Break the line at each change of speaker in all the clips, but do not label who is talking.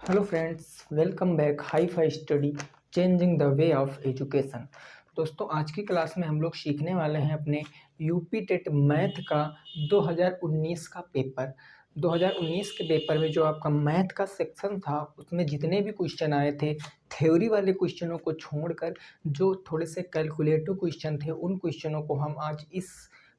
Hello friends, welcome back hi fi study changing the way of education. दोस्तों, आज की class में हम लोग सीखने वाले हैं अपने यूपी टेट मैथ का 2019 का पेपर। 2019 के पेपर में जो आपका मैथ का सेक्शन था उसमें जितने भी क्वेश्चन आए थे, थ्योरी वाले क्वेश्चनों को छोड़कर जो थोड़े से कैलकुलेटिव क्वेश्चन थे उन क्वेश्चनों को हम आज इस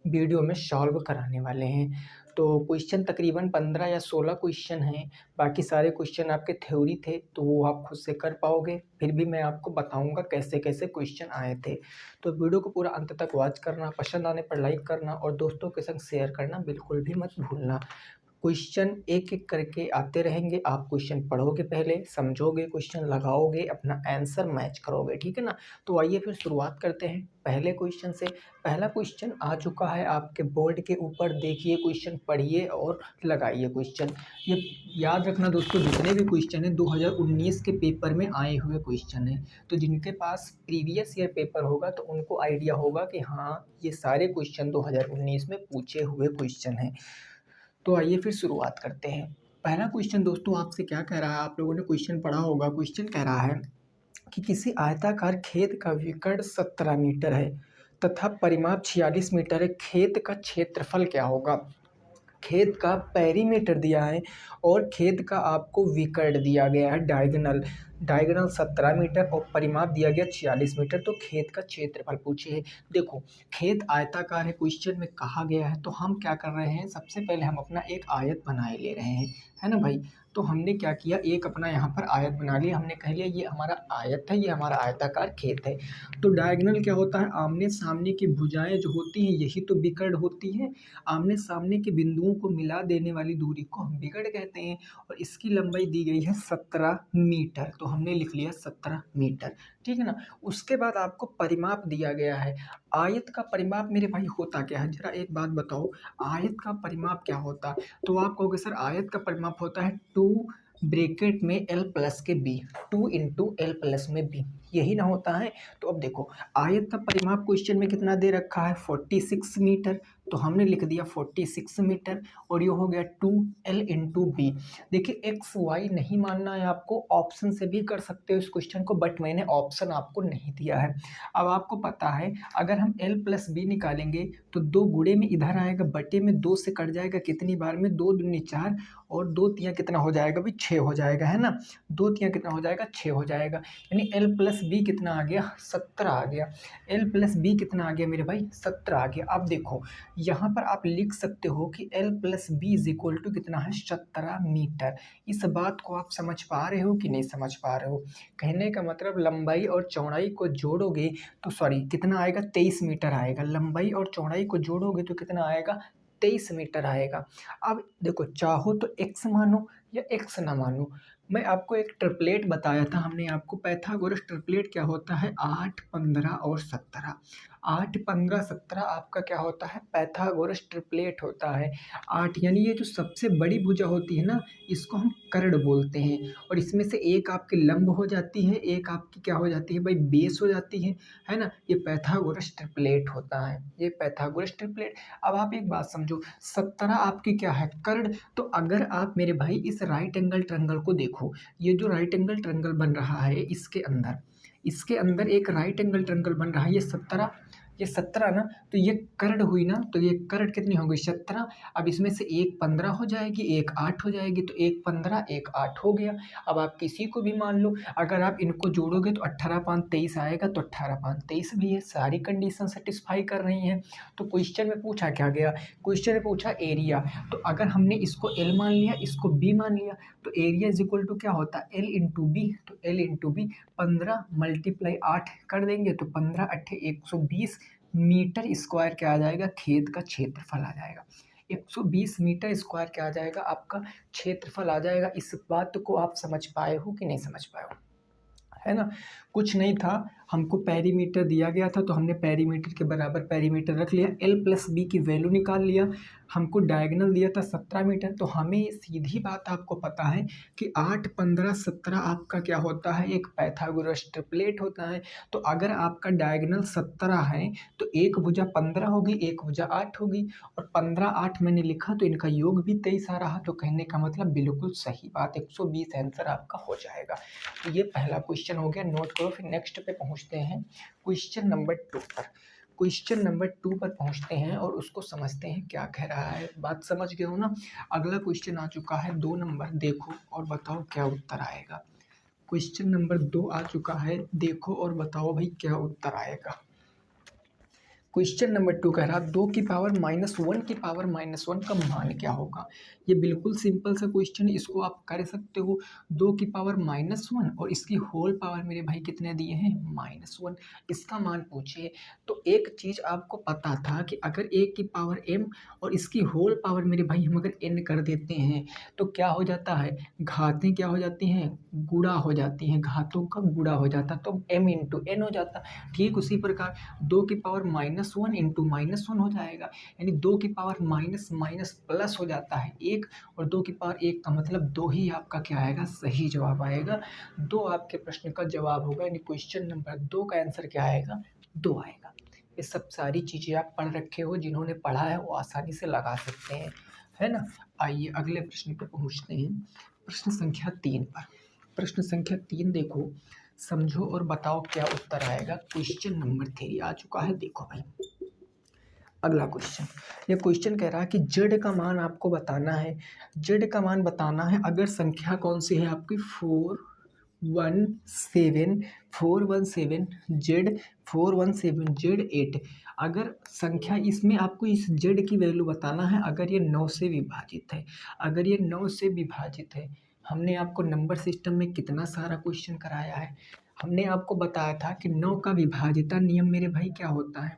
वीडियो में सॉल्व कराने वाले हैं। तो क्वेश्चन तकरीबन 15 या 16 क्वेश्चन हैं। बाकी सारे क्वेश्चन आपके थ्योरी थे तो वो आप खुद से कर पाओगे, फिर भी मैं आपको बताऊंगा कैसे कैसे क्वेश्चन आए थे। तो वीडियो को पूरा अंत तक वॉच करना, पसंद आने पर लाइक करना और दोस्तों के संग शेयर करना बिल्कुल भी मत भूलना। क्वेश्चन एक एक करके आते रहेंगे, आप क्वेश्चन पढ़ोगे, पहले समझोगे, क्वेश्चन लगाओगे, अपना आंसर मैच करोगे, ठीक है ना। तो आइए फिर शुरुआत करते हैं पहले क्वेश्चन से। पहला क्वेश्चन आ चुका है आपके बोर्ड के ऊपर, देखिए क्वेश्चन पढ़िए और लगाइए क्वेश्चन। ये याद रखना दोस्तों, जितने भी क्वेश्चन हैं 2019 के पेपर में आए हुए क्वेश्चन हैं। तो जिनके पास प्रीवियस ईयर पेपर होगा तो उनको आइडिया होगा कि हाँ, ये सारे क्वेश्चन 2019 में पूछे हुए क्वेश्चन हैं। तो आइए फिर शुरुआत करते हैं। पहला क्वेश्चन दोस्तों आपसे क्या कह रहा है, आप लोगों ने क्वेश्चन पढ़ा होगा। क्वेश्चन कह रहा है कि किसी आयताकार खेत का विकर्ण 17 मीटर है तथा परिमाप 46 मीटर है, खेत का क्षेत्रफल क्या होगा। खेत का पेरीमीटर दिया है और खेत का आपको विकर्ण दिया गया है, डायगोनल 17 मीटर और परिमाप दिया गया 46 मीटर। तो खेत का क्षेत्रफल पूछे है। देखो, खेत आयताकार है, क्वेश्चन में कहा गया है, तो हम क्या कर रहे हैं, सबसे पहले हम अपना एक आयत बनाए ले रहे हैं, है ना भाई। तो हमने क्या किया, एक अपना यहाँ पर आयत बना लिया। हमने कह लिया ये हमारा आयत है, ये हमारा आयताकार खेत है। तो डायगोनल क्या होता है, आमने सामने की भुजाएं जो होती हैं यही तो विकर्ण होती है। आमने सामने के बिंदुओं को मिला देने वाली दूरी को हम विकर्ण कहते हैं। और इसकी लंबाई दी गई है 17 मीटर, तो हमने लिख लिया 17 मीटर, ठीक है ना। उसके बाद आपको परिमाप दिया गया है। आयत का परिमाप मेरे भाई होता क्या है, जरा एक बात बताओ, आयत का परिमाप क्या होता है। तो आप कहोगे सर आयत का परिमाप होता है 2 ब्रैकेट में l प्लस के b, 2 इंटू एल प्लस में b, यही ना होता है। तो अब देखो, आयत का परिमाप क्वेश्चन में कितना दे रखा है, 46 मीटर, तो हमने लिख दिया 46 मीटर। और ये हो गया 2l इंटू बी। देखिए एक्स वाई नहीं मानना है आपको, ऑप्शन से भी कर सकते हो इस क्वेश्चन को, बट मैंने ऑप्शन आपको नहीं दिया है। अब आपको पता है अगर हम l प्लस बी निकालेंगे तो 2 गुणे में इधर आएगा, बटे में 2 से कट जाएगा, कितनी बार में, 2 दूनी 4 और 2 तियाँ कितना हो जाएगा भाई, 6 हो जाएगा, है ना। 2 तियाँ कितना हो जाएगा, 6 हो जाएगा। यानी l प्लस बी कितना आ गया, 17 आ गया। l प्लस बी कितना आ गया मेरे भाई, 17 आ गया। अब देखो यहाँ पर आप लिख सकते हो कि l plus B is equal to कितना है, 17 मीटर। इस बात को आप समझ पा रहे हो कि नहीं समझ पा रहे हो। कहने का मतलब लंबाई और चौड़ाई को जोड़ोगे तो सॉरी कितना आएगा, 23 मीटर आएगा। लंबाई और चौड़ाई को जोड़ोगे तो कितना आएगा, 23 मीटर आएगा। अब देखो, चाहो तो x मानो या x ना मानो, मैं आपको एक ट्रिपलेट बताया था हमने आपको, पाइथागोरस ट्रिपलेट क्या होता है, 8, 15 और 17। 8, 15, 17 आपका क्या होता है, पाइथागोरस ट्रिपलेट होता है। 8 यानी ये जो सबसे बड़ी भुजा होती है ना, इसको हम कर्ण बोलते हैं। और इसमें से एक आपकी लंब हो जाती है, एक आपकी क्या हो जाती है भाई, बेस हो जाती है ना। ये पाइथागोरस ट्रिपलेट होता है, ये पाइथागोरस ट्रिपलेट। अब आप एक बात समझो, 17 आपकी क्या है, कर्ण। तो अगर आप मेरे भाई इस राइट एंगल ट्रायंगल को देखो, ये जो राइट एंगल ट्रायंगल बन रहा है इसके अंदर एक राइट एंगल ट्रायंगल बन रहा है, ये 17 ना, तो ये कर्ण हुई ना, तो ये कर्ण कितनी हो गई, 17। अब इसमें से एक 15 हो जाएगी, एक 8 हो जाएगी, तो एक 15 एक 8 हो गया। अब आप किसी को भी मान लो, अगर आप इनको जोड़ोगे तो 18 5 23 आएगा, तो 18 5 23 भी है, सारी कंडीशन सेटिस्फाई कर रही हैं। तो क्वेश्चन में पूछा क्या गया, क्वेश्चन में पूछा एरिया। तो अगर हमने इसको एल मान लिया, इसको बी मान लिया, तो एरिया इज इक्वल टू क्या होता है, एल इंटू बी। तो एल इंटू बी, 15 मल्टीप्लाई 8 कर देंगे तो 15 8 120 मीटर स्क्वायर क्या आ जाएगा, खेत का क्षेत्रफल आ जाएगा। 120 मीटर स्क्वायर क्या आ जाएगा, आपका क्षेत्रफल आ जाएगा। इस बात को आप समझ पाए हो कि नहीं समझ पाए हो, है ना। कुछ नहीं था, हमको पेरीमीटर दिया गया था तो हमने पेरीमीटर के बराबर पेरीमीटर रख लिया, एल प्लस बी की वैल्यू निकाल लिया। हमको डायगोनल दिया था 17 मीटर, तो हमें सीधी बात आपको पता है कि 8, 15, 17 आपका क्या होता है, एक पाइथागोरस ट्रिपलेट होता है। तो अगर आपका डायगोनल 17 है तो एक भुजा 15 होगी, एक भुजा 8 होगी, और 15, 8 मैंने लिखा तो इनका योग भी 23 आ रहा। तो कहने का मतलब बिल्कुल सही बात, 120 आंसर आपका हो जाएगा। तो ये पहला क्वेश्चन हो गया, नोट करो। फिर नेक्स्ट पे पहुंचते हैं क्वेश्चन नंबर 2 पर। क्वेश्चन नंबर 2 पर पहुंचते हैं और उसको समझते हैं क्या कह रहा है। बात समझ गए हो ना। अगला क्वेश्चन आ चुका है 2 नंबर, देखो और बताओ क्या उत्तर आएगा। क्वेश्चन नंबर 2 आ चुका है, देखो और बताओ भाई क्या उत्तर आएगा। क्वेश्चन नंबर 2 कह रहा 2 की पावर -1 की पावर -1 का मान क्या होगा। ये बिल्कुल सिंपल सा क्वेश्चन, इसको आप कर सकते हो। 2 की पावर -1 और इसकी होल पावर मेरे भाई कितने दिए हैं, -1, इसका मान पूछिए। तो एक चीज़ आपको पता था कि अगर a की पावर m और इसकी होल पावर मेरे भाई हम अगर n कर देते हैं तो क्या हो जाता है, घातें क्या हो जाती हैं, गुणा हो जाती हैं, घातों का गुणा हो जाता, तो m इंटू n हो जाता। ठीक उसी प्रकार 2 की पावर -1 इंटू -1 हो जाएगा, यानी 2 की पावर माइनस माइनस प्लस हो जाता है 1, और 2 की पावर 1 का मतलब 2 ही आपका क्या आएगा, सही जवाब आएगा। 2 आपके प्रश्न का जवाब होगा, यानी क्वेश्चन नंबर 2 का आंसर क्या आएगा, 2 आएगा। ये सब सारी चीज़ें आप पढ़ रखे हो, जिन्होंने पढ़ा है वो आसानी से लगा सकते हैं, है ना। आइए अगले प्रश्न पर पहुँचते हैं, प्रश्न संख्या 3 पर। प्रश्न संख्या 3 देखो, समझो और बताओ क्या उत्तर आएगा। क्वेश्चन नंबर 3 आ चुका है, देखो भाई अगला क्वेश्चन। ये क्वेश्चन कह रहा है कि जेड का मान आपको बताना है। जेड का मान बताना है अगर संख्या कौन सी है आपकी, 417 जेड 417 जेड 8। अगर संख्या इसमें आपको इस जेड की वैल्यू बताना है अगर ये 9 से विभाजित है। अगर ये 9 से विभाजित है, हमने आपको नंबर सिस्टम में कितना सारा क्वेश्चन कराया है। हमने आपको बताया था कि 9 का विभाजिता नियम मेरे भाई क्या होता है।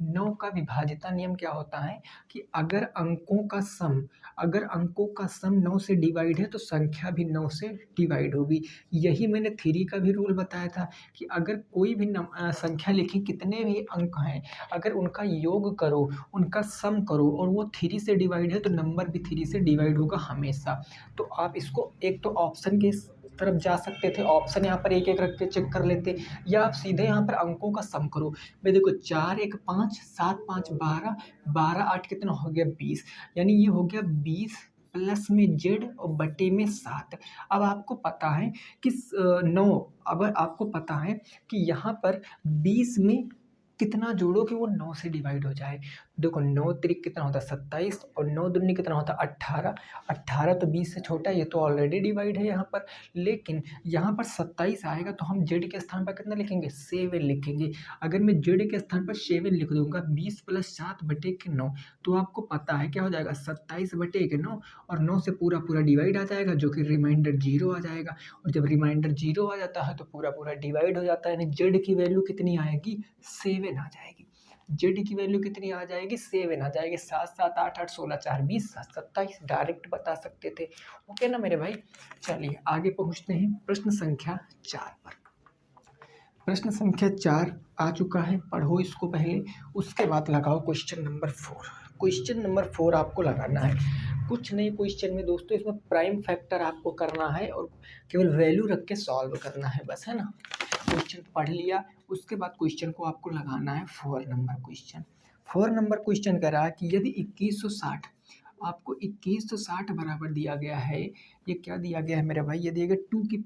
9 का विभाजिता नियम क्या होता है कि अगर अंकों का सम 9 से डिवाइड है तो संख्या भी 9 से डिवाइड होगी। यही मैंने 3 का भी रूल बताया था कि अगर कोई भी संख्या लिखी, कितने भी अंक हैं, अगर उनका योग करो, उनका सम करो और वो 3 से डिवाइड है तो नंबर भी 3 से डिवाइड होगा हमेशा। तो आप इसको एक तो ऑप्शन के तरफ जा सकते थे, ऑप्शन यहाँ पर एक एक रख के चेक कर लेते, या आप सीधे यहाँ पर अंकों का सम करो। भाई देखो 4 1 5 7 5 12 12 8 कितना हो गया 20, यानी ये हो गया 20 प्लस में जेड और बटे में 7। अब आपको पता है कि 9, अब आपको पता है कि यहाँ पर 20 में कितना जोड़ो कि वो 9 से डिवाइड हो जाए। देखो 9 त्रिक कितना होता है 27 और 9 दूनी कितना होता है 18। 18 तो 20 से छोटा है, ये तो ऑलरेडी डिवाइड है यहाँ पर। लेकिन यहाँ पर 27 आएगा तो हम जेड के स्थान पर कितना लिखेंगे, 7 लिखेंगे। अगर मैं जेड के स्थान पर 7 लिख दूंगा 20 प्लस 7 बटे के 9, तो आपको पता है क्या हो जाएगा 27 बटे के 9, और 9 से पूरा पूरा डिवाइड आ जाएगा जो कि रिमाइंडर 0 आ जाएगा। और जब रिमाइंडर 0 आ जाता है तो पूरा पूरा डिवाइड हो जाता है, यानी जेड की वैल्यू कितनी आएगी, 7 आ जाएगी। जेड की वैल्यू कितनी आ जाएगी, 7 आ जाएगी। 7 7 8 8 16 4 20 7 27 डायरेक्ट बता सकते थे। ओके ना मेरे भाई। चलिए आगे पहुंचते हैं प्रश्न संख्या 4 पर। प्रश्न संख्या 4 आ चुका है, पढ़ो इसको पहले, उसके बाद लगाओ क्वेश्चन नंबर 4। क्वेश्चन नंबर 4 आपको लगाना है। कुछ नहीं क्वेश्चन में दोस्तों, इसमें प्राइम फैक्टर आपको करना है और केवल वैल्यू रख के सॉल्व करना है, बस, है ना। क्वेश्चन पढ़ लिया, उसके बाद क्वेश्चन को आपको लगाना है 4 नंबर क्वेश्चन। 4 नंबर क्वेश्चन कह रहा है कि यदि 2160 आपको 2160 बराबर दिया गया है, ये क्या दिया गया है मेरे भाई, ये दिया गया 2 की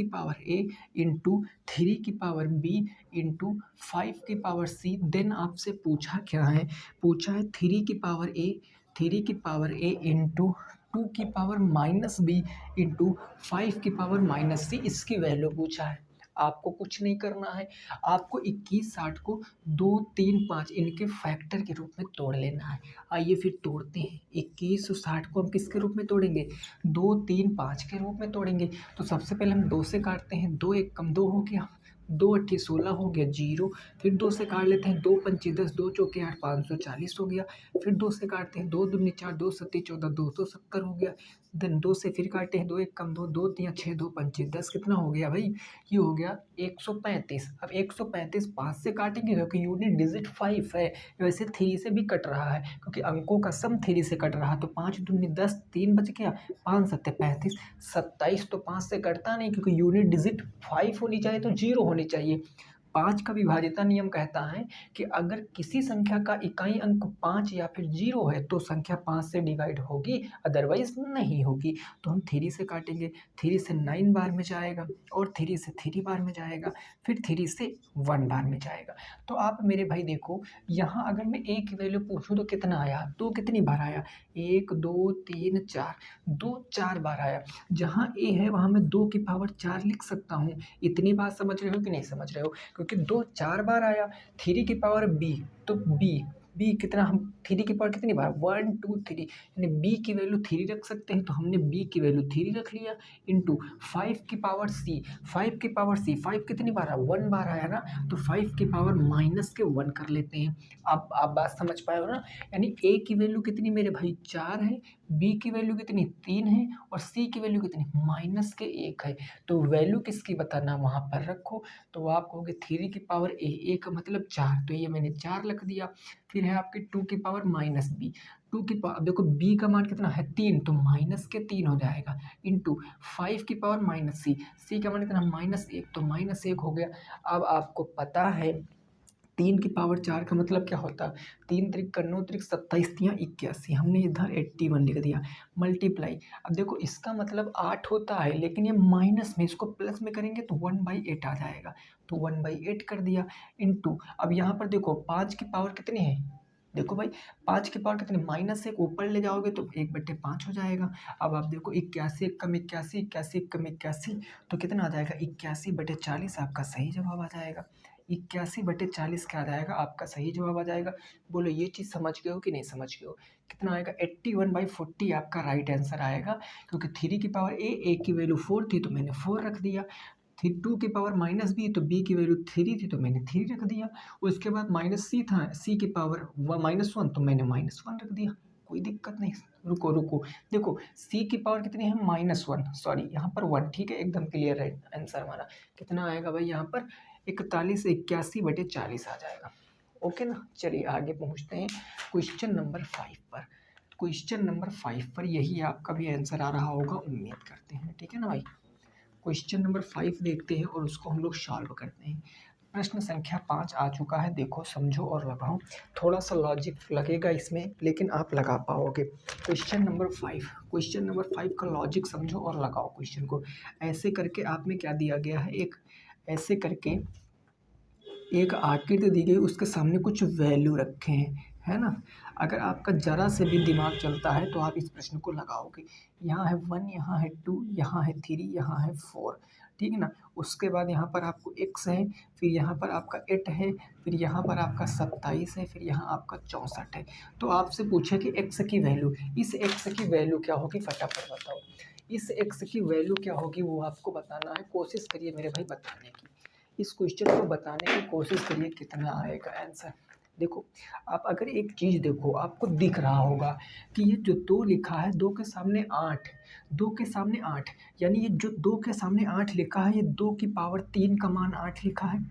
पावर a इंटू 3 की पावर b इंटू 5 की पावर c। देन आपसे पूछा क्या है, पूछा है 3 की पावर a इंटू 2 की पावर -b इंटू 5 की पावर -c, इसकी वैल्यू पूछा है। आपको कुछ नहीं करना है, आपको 2160 को 2 3 5 इनके फैक्टर के रूप में तोड़ लेना है। आइए फिर तोड़ते हैं। 2160 को हम किसके रूप में तोड़ेंगे, 2 3 5 के रूप में तोड़ेंगे। तो सबसे पहले हम 2 से काटते हैं, 2 1 कम 2 हो गया, 2 8 16 हो गया 0। फिर 2 से काट लेते हैं, 2 5 10 2 चौके 8 540 हो गया। फिर 2 से काटते हैं, 2 दूनी 4 2 7 14 270 हो गया। देन 2 से फिर काटे हैं, 2 एक कम 2, 2 तियाँ 6, 2 पंचे 10, कितना हो गया भाई? ये हो गया 135। अब 135 5 से काटेंगे क्योंकि यूनिट डिजिट 5 है, वैसे 3 से भी कट रहा है क्योंकि अंकों का सम 3 से कट रहा, तो 5 दूनी 10, 3 बच गया, 5 सत्ते 35, 27 तो 5 से कटता नहीं क्योंकि यूनिट डिजिट 5 होनी चाहिए तो 0 होनी चाहिए। 5 का विभाज्यता नियम कहता है कि अगर किसी संख्या का इकाई अंक 5 या फिर 0 है तो संख्या 5 से डिवाइड होगी, अदरवाइज नहीं होगी। तो हम 3 से काटेंगे, 3 से 9 बार में जाएगा और 3 से 3 बार में जाएगा, फिर 3 से 1 बार में जाएगा। तो आप मेरे भाई देखो, यहाँ अगर मैं a की वैल्यू पूछूं तो कितना आया? 2 कितनी बार आया? 1 2 3 4, 2 4 बार आया। जहाँ a है वहाँ मैं 2 की पावर 4 लिख सकता हूँ। इतनी बात समझ रहे हो कि नहीं समझ रहे हो? क्योंकि 2 4 बार आया, 3 की पावर b, तो b कितना, हम 3 की पावर कितनी बार? 1 2 3, यानी b की वैल्यू 3 रख सकते हैं, तो हमने b की वैल्यू 3 रख लिया, इंटू 5 की पावर c, 5 की पावर c, 5 कितनी बार आया? 1 बार आया ना, तो 5 की पावर माइनस के 1 कर लेते हैं। अब आप बात समझ पाए हो ना? यानी a की वैल्यू कितनी मेरे भाई? 4 है, b की वैल्यू कितनी? 3 है, और c की वैल्यू कितनी? माइनस के 1 है। तो वैल्यू किसकी बताना वहाँ पर रखो, तो आप कहोगे 3 की पावर a का मतलब 4, तो ये मैंने 4 लिख दिया। फिर है आपके 2 की पावर माइनस b, 2 की पावर, देखो b का मान कितना है? 3, तो माइनस के 3 हो जाएगा, इंटू 5 की पावर माइनस c का मान कितना? -1, तो -1 हो गया। अब आपको पता है 3 की पावर 4 का मतलब क्या होता है? 3 त्रिक का 9 त्रिक 27 तियाँ 81, हमने इधर 81 लिख दिया, मल्टीप्लाई। अब देखो इसका मतलब 8 होता है, लेकिन ये माइनस में, इसको प्लस में करेंगे तो 1/8 आ जाएगा, तो 1/8 कर दिया, इंटू अब यहाँ पर देखो 5 की पावर कितनी है? देखो भाई 5 की पावर कितनी? -1 ऊपर ले जाओगे तो 1/5 हो जाएगा। अब आप देखो 81 कम 81, 81 कम 81, तो कितना आ जाएगा? 81/40 आपका सही जवाब आ जाएगा। 81/40 क्या आ जाएगा? आपका सही जवाब आ जाएगा। बोलो ये चीज़ समझ गए हो कि नहीं समझ गए हो? कितना आएगा? 81/40 आपका राइट आंसर आएगा, क्योंकि 3 की पावर a की वैल्यू 4 थी तो मैंने 4 रख दिया, फिर 2 की पावर -b, तो b की वैल्यू 3 थी तो मैंने 3 रख दिया, उसके बाद -c था, c की पावर -1 तो मैंने -1 रख दिया, कोई दिक्कत नहीं। रुको, देखो c की पावर कितनी है? -1, सॉरी यहाँ पर 1, ठीक है, एकदम क्लियर है आंसर हमारा। कितना आएगा भाई यहाँ पर? 41 81/40 आ जाएगा। ओके ना, चलिए आगे पहुँचते हैं क्वेश्चन नंबर 5 पर। क्वेश्चन नंबर 5 पर यही आपका भी आंसर आ रहा होगा, उम्मीद करते हैं, ठीक है ना भाई। क्वेश्चन नंबर 5 देखते हैं और उसको हम लोग सॉल्व करते हैं। प्रश्न संख्या 5 आ चुका है, देखो समझो और लगाओ। थोड़ा सा लॉजिक लगेगा इसमें, लेकिन आप लगा पाओगे। क्वेश्चन नंबर 5 का लॉजिक समझो और लगाओ क्वेश्चन को। ऐसे करके आप में क्या दिया गया है? ऐसे करके एक आकृति दी गई, उसके सामने कुछ वैल्यू रखे हैं, है ना। अगर आपका ज़रा से भी दिमाग चलता है तो आप इस प्रश्न को लगाओगे। यहाँ है 1, यहाँ है 2, यहाँ है 3, यहाँ है 4, ठीक है ना। उसके बाद यहाँ पर आपको x है, फिर यहाँ पर आपका 8 है, फिर यहाँ पर आपका 27 है, फिर यहाँ आपका 64 है। तो आपसे पूछे कि x की वैल्यू, इस x की वैल्यू क्या होगी? फटाफट बताओ, इस x की वैल्यू क्या होगी वो आपको बताना है। कोशिश करिए मेरे भाई बताने की, इस क्वेश्चन को बताने की कोशिश करिए, कितना आएगा आंसर। देखो आप अगर एक चीज़ देखो, आपको दिख रहा होगा कि ये जो 2 लिखा है, 2 के सामने 8, 2 के सामने 8, यानी ये जो 2 के सामने 8 लिखा है, ये 2 की पावर 3 का मान 8 लिखा है।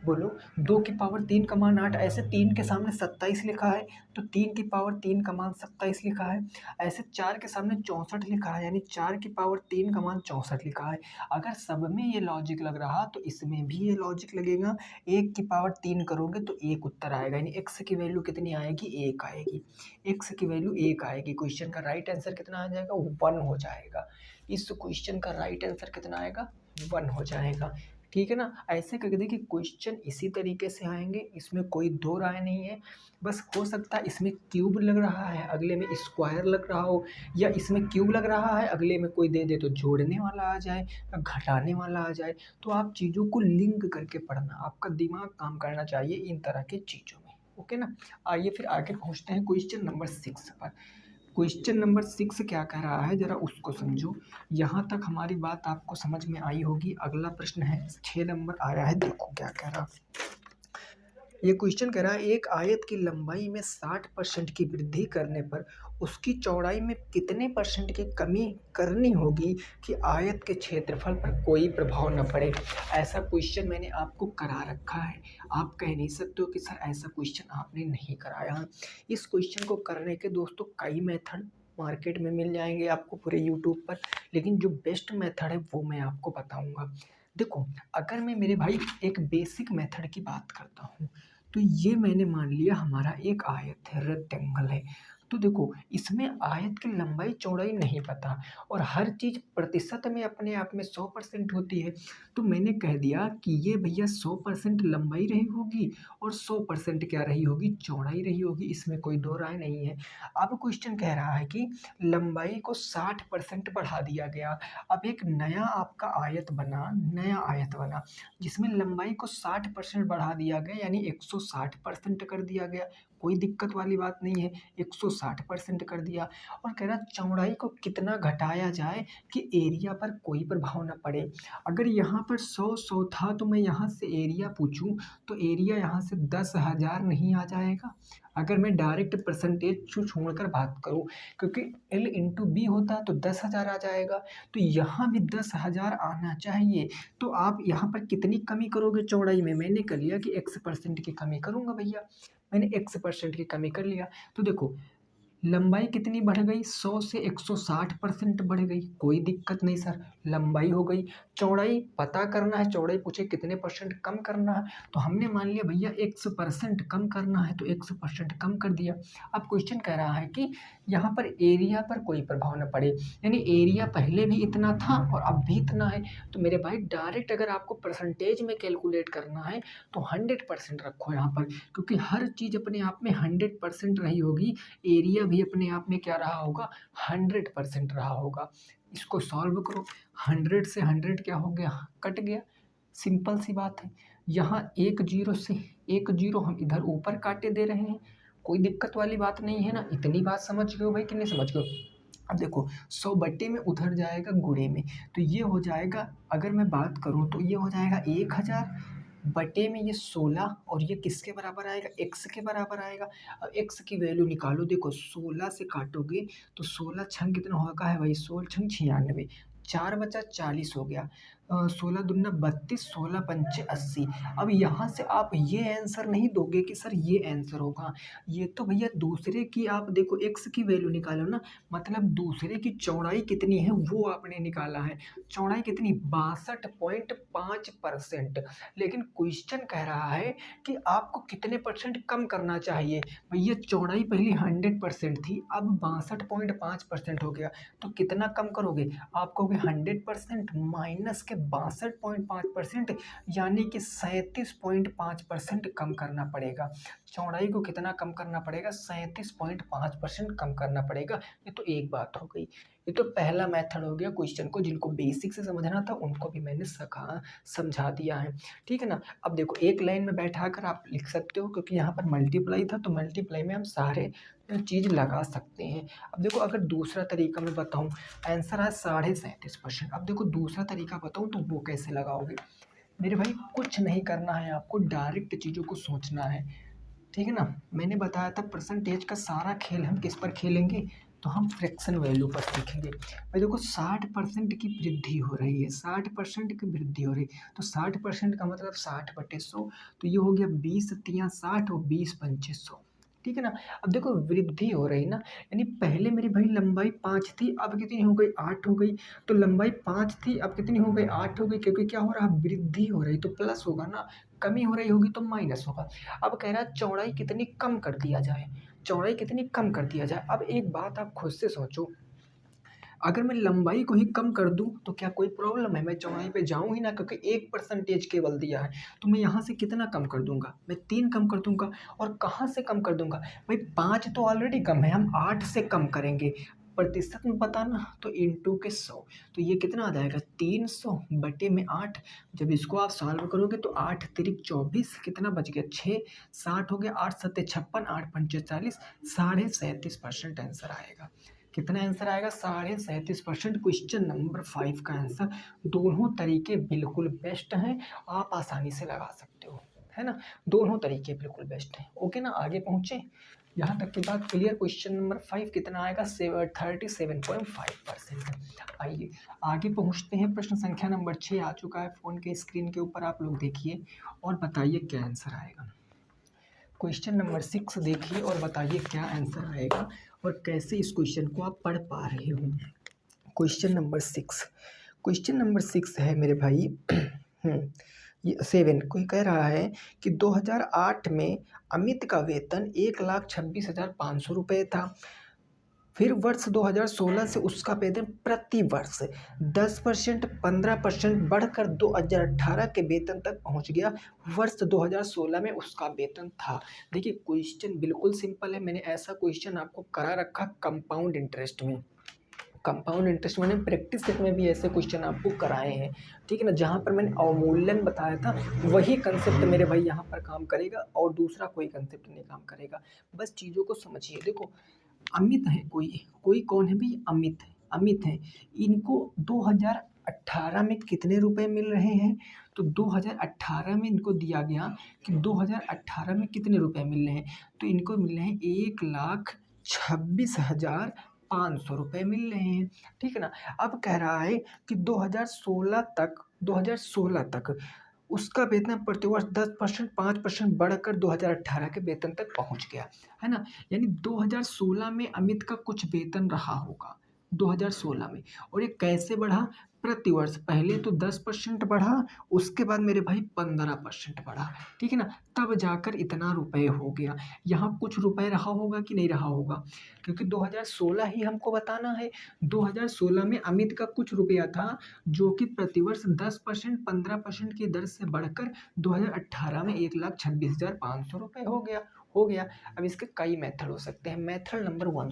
बोलो 2 की पावर 3 का मान 8, ऐसे 3 के सामने 27 लिखा है तो 3 की पावर 3 का मान 27 लिखा है। ऐसे 4 के सामने 64 लिखा है, यानी 4 की पावर 3 का मान 64 लिखा है। अगर सब में ये लॉजिक लग रहा तो इसमें भी ये लॉजिक लगेगा। 1 की पावर 3 करोगे तो 1 उत्तर आएगा, यानी x की वैल्यू कितनी आएगी? 1 आएगी। x की वैल्यू 1 आएगी। क्वेश्चन का राइट आंसर कितना आ जाएगा? 1 हो जाएगा। इस क्वेश्चन का राइट आंसर कितना आएगा? 1 हो जाएगा, ठीक है ना। ऐसे करके देखिए क्वेश्चन इसी तरीके से आएंगे, इसमें कोई दो राय नहीं है। बस हो सकता है इसमें क्यूब लग रहा है, अगले में स्क्वायर लग रहा हो, या इसमें क्यूब लग रहा है, अगले में कोई दे दे तो जोड़ने वाला आ जाए या घटाने वाला आ जाए। तो आप चीज़ों को लिंक करके पढ़ना, आपका दिमाग काम करना चाहिए इन तरह की चीज़ों में। ओके ना, आइए फिर आगे पहुँचते हैं क्वेश्चन नंबर 6 पर। क्वेश्चन नंबर 6 क्या कह रहा है, जरा उसको समझो। यहाँ तक हमारी बात आपको समझ में आई होगी। अगला प्रश्न है 6 नंबर आया है, देखो क्या कह रहा है। ये क्वेश्चन कह रहा है एक आयत की लंबाई में 60% की वृद्धि करने पर उसकी चौड़ाई में कितने परसेंट की कमी करनी होगी कि आयत के क्षेत्रफल पर कोई प्रभाव न पड़े। ऐसा क्वेश्चन मैंने आपको करा रखा है। आप कह नहीं सकते हो कि सर ऐसा क्वेश्चन आपने नहीं कराया। इस क्वेश्चन को करने के दोस्तों कई मेथड मार्केट में मिल जाएंगे आपको पूरे यूट्यूब पर, लेकिन जो बेस्ट मेथड है वो मैं आपको बताऊंगा। देखो, अगर मैं मेरे भाई एक बेसिक मेथड की बात करता हूँ, तो ये मैंने मान लिया हमारा एक आयत है, रेक्टेंगल है। तो देखो, इसमें आयत की लंबाई चौड़ाई नहीं पता और हर चीज़ प्रतिशत में अपने आप में 100% होती है। तो मैंने कह दिया कि ये भैया 100% लंबाई रही होगी और 100% क्या रही होगी, चौड़ाई रही होगी। इसमें कोई दो राय नहीं है। अब क्वेश्चन कह रहा है कि लंबाई को 60% बढ़ा दिया गया। अब एक नया आपका आयत बना, नया आयत बना जिसमें लंबाई को 60% बढ़ा दिया गया, यानी 160% कर दिया गया। कोई दिक्कत वाली बात नहीं है, 160% कर दिया। और कह रहा चौड़ाई को कितना घटाया जाए कि एरिया पर कोई प्रभाव न पड़े। अगर यहाँ पर 100 था तो मैं यहाँ से एरिया पूछूं तो एरिया यहाँ से 10,000 नहीं आ जाएगा। अगर मैं डायरेक्ट परसेंटेज छोड़कर बात करूं, क्योंकि L इंटू बी होता है तो 10,000 आ जाएगा, तो यहाँ भी 10,000 आना चाहिए। तो आप यहाँ पर कितनी कमी करोगे चौड़ाई में? मैंने कर लिया कि x% की कमी करूंगा भैया, मैंने x% की कमी कर लिया। तो देखो, लंबाई कितनी बढ़ गई, 100 से 160% बढ़ गई। कोई दिक्कत नहीं सर, लंबाई हो गई। चौड़ाई पता करना है, चौड़ाई पूछे कितने परसेंट कम करना है, तो हमने मान लिया भैया x% कम करना है तो x% कम कर दिया। अब क्वेश्चन कह रहा है कि यहाँ पर एरिया पर कोई प्रभाव न पड़े, यानी एरिया पहले भी इतना था और अब भी इतना है। तो मेरे भाई डायरेक्ट अगर आपको परसेंटेज में कैलकुलेट करना है तो 100% रखो यहाँ पर, क्योंकि हर चीज़ अपने आप में 100% रही होगी, एरिया भी अपने आप में क्या रहा होगा, 100% रहा होगा। इसको सॉल्व करो, 100 से 100 क्या हो गया, कट गया। सिंपल सी बात है। यहाँ एक जीरो से एक जीरो हम इधर ऊपर काटे दे रहे हैं, कोई दिक्कत वाली बात नहीं है ना। इतनी बात समझ गए हो भाई कि नहीं समझ गए हो? अब देखो, 100 बट्टे में उधर जाएगा गुणे में, तो ये हो जाएगा, अगर मैं बात करूँ तो ये हो जाएगा 1000 बटे में ये 16, और ये किसके बराबर आएगा, x के बराबर आएगा। अब x की वैल्यू निकालो, देखो 16 से काटोगे तो 16 छंग कितना होगा है भाई, 16 छंग 96, 4 बचा 40 हो गया। 16 दूना 32, 16 पंचे 80। अब यहाँ से आप ये आंसर नहीं दोगे कि सर ये आंसर होगा, ये तो भैया दूसरे की, आप देखो x की वैल्यू निकालो ना, मतलब दूसरे की चौड़ाई कितनी है वो आपने निकाला है। चौड़ाई कितनी, 62.5%। लेकिन क्वेश्चन कह रहा है कि आपको कितने परसेंट कम करना चाहिए। भैया चौड़ाई पहले 100% थी, अब 62.5% हो गया, तो कितना कम करोगे आप? कहोगे 100% माइनस के 62.5%, यानी कि 37.5% कम करना पड़ेगा। चौड़ाई को कितना कम करना पड़ेगा, 37.5% कम करना पड़ेगा। ये तो एक बात हो गई, ये तो पहला मेथड हो गया। क्वेश्चन को जिनको बेसिक से समझना था उनको भी मैंने समझा दिया है, ठीक है ना। अब देखो, एक लाइन में बैठा कर आप लिख सकते हो, क्योंकि यहाँ पर मल्टीप्लाई था तो मल्टीप्लाई में हम सारे चीज़ लगा सकते हैं। अब देखो, अगर दूसरा तरीका मैं बताऊँ, आंसर है 37.5%। अब देखो दूसरा तरीका बताऊँ तो वो कैसे लगाओगे। मेरे भाई कुछ नहीं करना है आपको, डायरेक्ट चीज़ों को सोचना है, ठीक है ना। मैंने बताया था परसेंटेज का सारा खेल हम किस पर खेलेंगे, तो हम फ्रैक्शन वैल्यू पर सीखेंगे। भाई देखो, 60% की वृद्धि हो रही है, 60% की वृद्धि हो रही है, तो 60% का मतलब 60/100, तो ये हो गया 20 तियाँ 60 और 20 पंचे 100, ठीक है ना। अब देखो वृद्धि हो रही ना, यानी पहले मेरी भाई लंबाई 5 थी, अब कितनी हो गई, 8 हो गई। तो लंबाई 5 थी, अब कितनी हो गई, 8 हो गई, क्योंकि क्या हो रहा है, वृद्धि हो रही, तो प्लस होगा ना, कमी हो रही होगी तो माइनस होगा। अब कह रहा है चौड़ाई कितनी कम कर दिया जाए, चौड़ाई कितनी कम कर दिया जाए। अब एक बात आप खुद से सोचो, अगर मैं लंबाई को ही कम कर दूं तो क्या कोई प्रॉब्लम है, मैं चौड़ाई पे जाऊं ही ना, क्योंकि 1% केवल दिया है। तो मैं यहाँ से कितना कम कर दूंगा, मैं 3 कम कर दूंगा। और कहाँ से कम कर दूंगा भाई, 5 तो ऑलरेडी कम है, हम 8 से कम करेंगे। प्रतिशत में बताना तो इंटू के 100, तो ये कितना आ जाएगा, 300 बटे में 8। जब इसको आप सॉल्व करोगे तो 8 तिरिक 24, कितना बच गया 6, 60 हो गया, 8 सत्ते 56, 8 पंचे 40, 37.5% आंसर आएगा। कितना आंसर आएगा, 37.5%। क्वेश्चन नंबर 5 का आंसर। दोनों तरीके बिल्कुल बेस्ट हैं, आप आसानी से लगा सकते हो, है ना। दोनों तरीके बिल्कुल बेस्ट हैं। ओके ना, आगे पहुँचे, यहाँ तक की बात क्लियर। क्वेश्चन नंबर 5 कितना आएगा, 37.5%। आइए आगे पहुँचते हैं। प्रश्न संख्या नंबर 6 आ चुका है फ़ोन के स्क्रीन के ऊपर, आप लोग देखिए और बताइए क्या आंसर आएगा। क्वेश्चन नंबर 6 देखिए और बताइए क्या आंसर आएगा और कैसे इस क्वेश्चन को आप पढ़ पा रहे हो। क्वेश्चन नंबर 6 है मेरे भाई ये 7 कोई कह रहा है कि 2008 में अमित का वेतन 1,26,500 रुपये था। फिर वर्ष 2016 से उसका वेतन प्रति वर्ष 10%, 15% बढ़कर 2018 के वेतन तक पहुंच गया। वर्ष 2016 में उसका वेतन था। देखिए क्वेश्चन बिल्कुल सिंपल है। मैंने ऐसा क्वेश्चन आपको करा रखा कंपाउंड इंटरेस्ट में। कंपाउंड इंटरेस्ट मैंने प्रैक्टिस सेट में भी ऐसे क्वेश्चन आपको कराए हैं, ठीक है ना। जहाँ पर मैंने अवमूल्यन बताया था वही कंसेप्ट मेरे भाई यहाँ पर काम करेगा और दूसरा कोई कंसेप्ट नहीं काम करेगा। बस चीज़ों को समझिए। देखो अमित है, कोई कौन है भाई, अमित है। इनको 2018 में कितने रुपए मिल रहे हैं, तो 2018 में इनको दिया गया कि 2018 में कितने रुपए मिल रहे हैं, तो इनको मिल रहे हैं 1,26,500 रुपये मिल रहे हैं, ठीक है ना। अब कह रहा है कि 2016 तक उसका वेतन प्रतिवर्ष 10%, 5% बढ़कर 2018 के वेतन तक पहुंच गया, है ना। यानी 2016 में अमित का कुछ वेतन रहा होगा 2016 में, और ये कैसे बढ़ा, प्रतिवर्ष। पहले तो 10% बढ़ा, उसके बाद मेरे भाई 15% बढ़ा, ठीक है ना। तब जाकर इतना रुपए हो गया। यहाँ कुछ रुपए रहा होगा कि नहीं रहा होगा, क्योंकि 2016 ही हमको बताना है। 2016 में अमित का कुछ रुपया था जो कि प्रतिवर्ष 10%, 15% की दर से बढ़कर 2018 में 1,26,500 रुपये हो गया। अब इसके कई मेथड हो सकते हैं। मेथड नंबर 1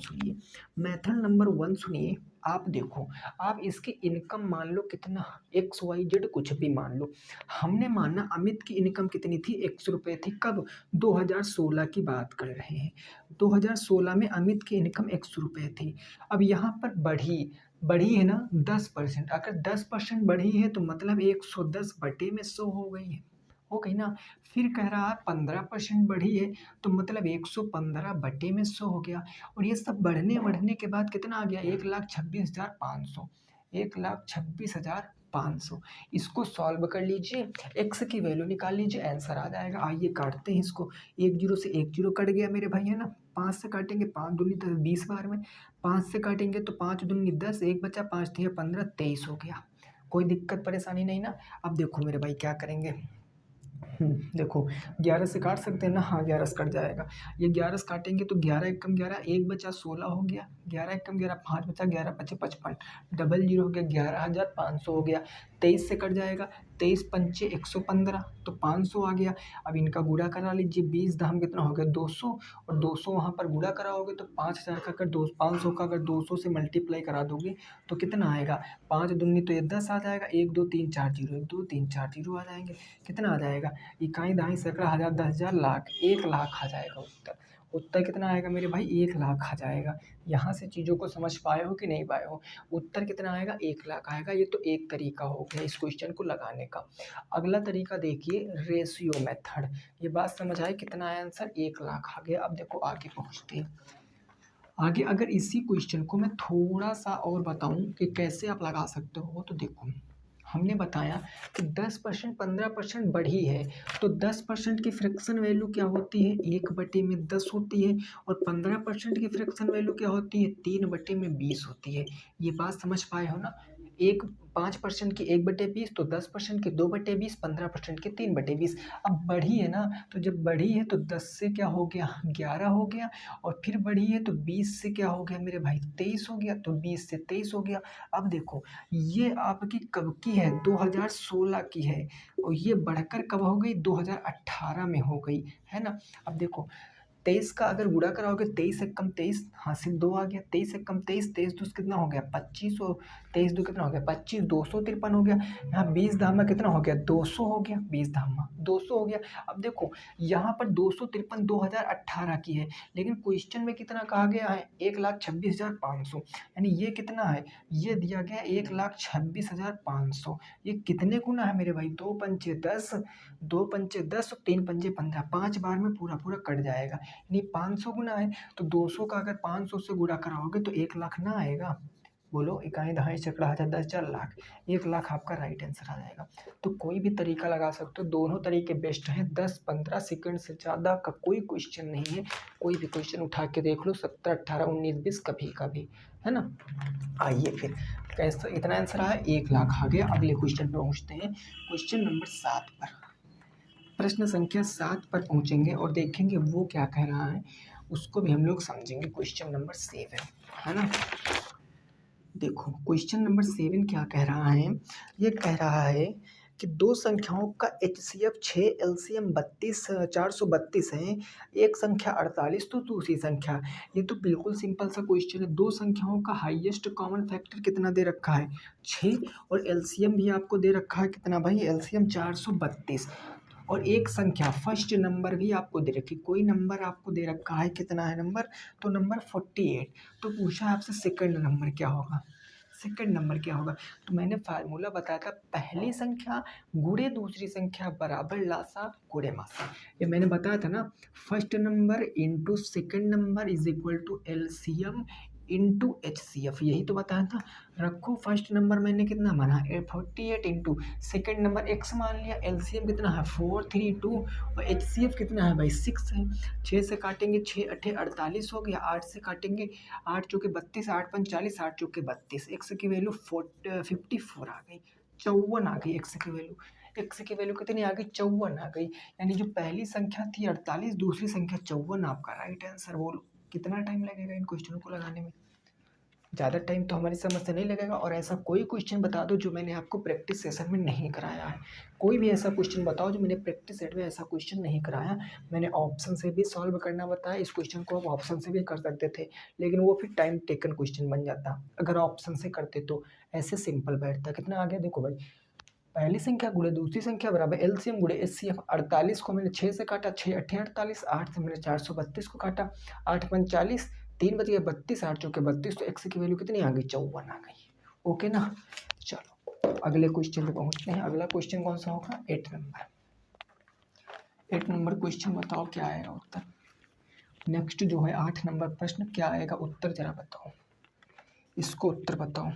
सुनिए, आप देखो, आप इसकी इनकम मान लो कितना, XYZ कुछ भी मान लो। हमने माना अमित की इनकम कितनी थी, 100 रुपये थी। कब, 2016 की बात कर रहे हैं। 2016 में अमित की इनकम 100 रुपये थी। अब यहाँ पर बढ़ी है ना 10%। अगर 10% बढ़ी है तो मतलब 110/100 हो गई ना। फिर कह रहा है 15% बढ़ी है तो मतलब 115/100 हो गया। और ये सब बढ़ने के बाद कितना आ गया, 1,26,500, 1,26,500। इसको सॉल्व कर लीजिए, एक्स की वैल्यू निकाल लीजिए, आंसर आ जाएगा। आइए काटते हैं इसको। 1 0 से 1 0 कट गया मेरे भाई, है ना। 5 से काटेंगे, 5 दूनी 10, 20 बार में। 5 से काटेंगे तो 5 दूनी 10, 1 बचा, 5 3 15, 23 हो गया। कोई दिक्कत परेशानी नहीं ना। अब देखो मेरे भाई क्या करेंगे, देखो 11 से काट सकते हैं ना, हाँ 11 से कट जाएगा। ये 11 से काटेंगे तो 11 एकम 11, 1 बचा 16 हो गया। 11 एकम 11, 5 बचा, 11 पचे 55, डबल जीरो हो गया, 11,500 हो गया। 23 से कट जाएगा, 23 पंचे 115, तो 500 आ गया। अब इनका गुणा करा लीजिए, 20 दाम कितना हो गया, 200, और 200 वहाँ पर गुणा कराओगे तो 5,000 का अगर 500 का अगर 200 से मल्टीप्लाई करा दोगे तो कितना आएगा, 5 दूनी तो ये 10 आ जाएगा, 1 2 3 4 जीरो, 1 2 3 4 जीरो आ जाएंगे। कितना आ जाएगा, इकाई दहाई सैकड़ा हज़ार 10,000 लाख, 1,00,000 आ जाएगा उत्तर कितना आएगा मेरे भाई, 1,00,000 आ जाएगा। यहाँ से चीज़ों को समझ पाए हो कि नहीं पाए हो। उत्तर कितना आएगा, 1,00,000 आएगा। ये तो एक तरीका हो गया इस क्वेश्चन को लगाने का। अगला तरीका देखिए, रेशियो मेथड। ये बात समझ आए, कितना आया आंसर, 1,00,000 आ गया। अब देखो आगे पहुँचते हैं। आगे अगर इसी क्वेश्चन को मैं थोड़ा सा और बताऊं कि कैसे आप लगा सकते हो, तो देखो हमने बताया कि 10%, 15% बढ़ी है तो 10% की फ्रैक्शन वैल्यू क्या होती है, 1/10 होती है। और 15% की फ्रैक्शन वैल्यू क्या होती है, 3/20 होती है। ये बात समझ पाए हो ना। 5% की 1/20, तो 10% की 2/20, 15% की 3/20। अब बढ़ी है ना, तो जब बढ़ी है तो 10 से क्या हो गया, 11 हो गया। और फिर बढ़ी है तो 20 से क्या हो गया मेरे भाई, 23 हो गया। तो 20 से 23 हो गया। अब देखो ये आपकी कब की है, 2016 की है, और ये बढ़कर कब हो गई, 2018 में हो गई, है ना। अब देखो 23 का अगर गुणा कराओगे 23 एक कम 23, हासिल 2 आ गया, 23 एक कम 23, 23 दूस कितना हो गया 25, और 23 दो कितना हो गया 25, 253 हो गया। यहाँ 20 धामा कितना हो गया 200 हो गया, 20 धामा 200 हो गया। अब देखो यहाँ पर 253 2018 की है, लेकिन क्वेश्चन में कितना कहा गया है 1,26,500, यानी ये कितना है, ये दिया गया 1,26,500। ये कितने गुना है मेरे भाई, 2 पंचे 10, 2 पंचे 10 और 3 पंचे 15, 5 बार में पूरा पूरा कट जाएगा, यानी 500 गुना है। तो 200 का अगर 500 से गुणा कराओगे तो 1 लाख ना आएगा। बोलो इकाई दहाई सैकड़ा हजार 10 4 लाख, 1 लाख आपका राइट आंसर आ जाएगा। तो कोई भी तरीका लगा सकते हो, दोनों तरीके बेस्ट हैं। 10-15 सेकंड से ज़्यादा का कोई क्वेश्चन नहीं है, कोई भी क्वेश्चन उठा के देख लो, 17 18 19 20 कभी कभी, है ना। आइए फिर कैसा इतना आंसर आया, 1 लाख आ गया। अगले क्वेश्चन पर पहुँचते हैं, क्वेश्चन नंबर 7 पर। प्रश्न संख्या 7 पर पहुँचेंगे और देखेंगे वो क्या कह रहा है, उसको भी हम लोग समझेंगे। क्वेश्चन नंबर 7 है ना। देखो क्वेश्चन नंबर 7 क्या कह रहा है, ये कह रहा है कि दो संख्याओं का HCF 6 LCM 432 है, एक संख्या 48 तो दूसरी संख्या। ये तो बिल्कुल सिंपल सा क्वेश्चन है। दो संख्याओं का हाईएस्ट कॉमन फैक्टर कितना दे रखा है 6, और LCM भी आपको दे रखा है कितना भाई, LCM 432, और एक संख्या फर्स्ट नंबर भी आपको दे रखी, कोई नंबर आपको दे रखा है, कितना है नंबर, तो नंबर 48। तो पूछा आपसे सेकंड नंबर क्या होगा, सेकंड नंबर क्या होगा। तो मैंने फार्मूला बताया था, पहली संख्या गुणे दूसरी संख्या बराबर लासा गुणे मासा। ये मैंने बताया था ना, first number into second number is equal to LCM into HCF, यही तो बताया था। रखो फर्स्ट नंबर मैंने कितना माना 48 इंटू सेकेंड नंबर x मान लिया, LCM कितना है 432, और HCF कितना है भाई 6 है। 6 से काटेंगे 6 अठे 48 हो गया, 8 से काटेंगे 8 चौके 32, 8 पंच 40, 8 चौके 32, x की वैल्यू 54 आ गई, 54 आ गई x की वैल्यू। x की वैल्यू कितनी आ गई 54 आ गई, यानी जो पहली संख्या थी 48, दूसरी संख्या 54, आपका राइट आंसर। बोलो कितना टाइम लगेगा इन क्वेश्चनों को लगाने में, ज़्यादा टाइम तो हमारी समझ से नहीं लगेगा। और ऐसा कोई क्वेश्चन बता दो जो मैंने आपको प्रैक्टिस सेशन में नहीं कराया है, कोई भी ऐसा क्वेश्चन बताओ जो मैंने प्रैक्टिस सेट में ऐसा क्वेश्चन नहीं कराया। मैंने ऑप्शन से भी सॉल्व करना बताया, इस क्वेश्चन को आप ऑप्शन से भी कर सकते थे, लेकिन वो फिर टाइम टेकन क्वेश्चन बन जाता अगर ऑप्शन से करते, तो ऐसे सिंपल बैठता। कितना आ गया देखो भाई, पहली संख्या गुणे दूसरी संख्या बराबर LCM गुणे HCF। 48 को मैंने 6 से काटा, 6 अठे 48, 8 से मैंने 432 को काटा, 8 पंच 40, 3 बच गए 32, 8 चौके 32, तो x की वैल्यू कितनी आ गई 54 आ गई। ओके ना, चलो अगले क्वेश्चन पे पहुंचते हैं। अगला क्वेश्चन कौन सा होगा 8 नंबर। 8 नंबर क्वेश्चन बताओ क्या आएगा उत्तर। नेक्स्ट जो है 8 नंबर प्रश्न क्या आएगा उत्तर, जरा बताओ, इसको उत्तर बताओ।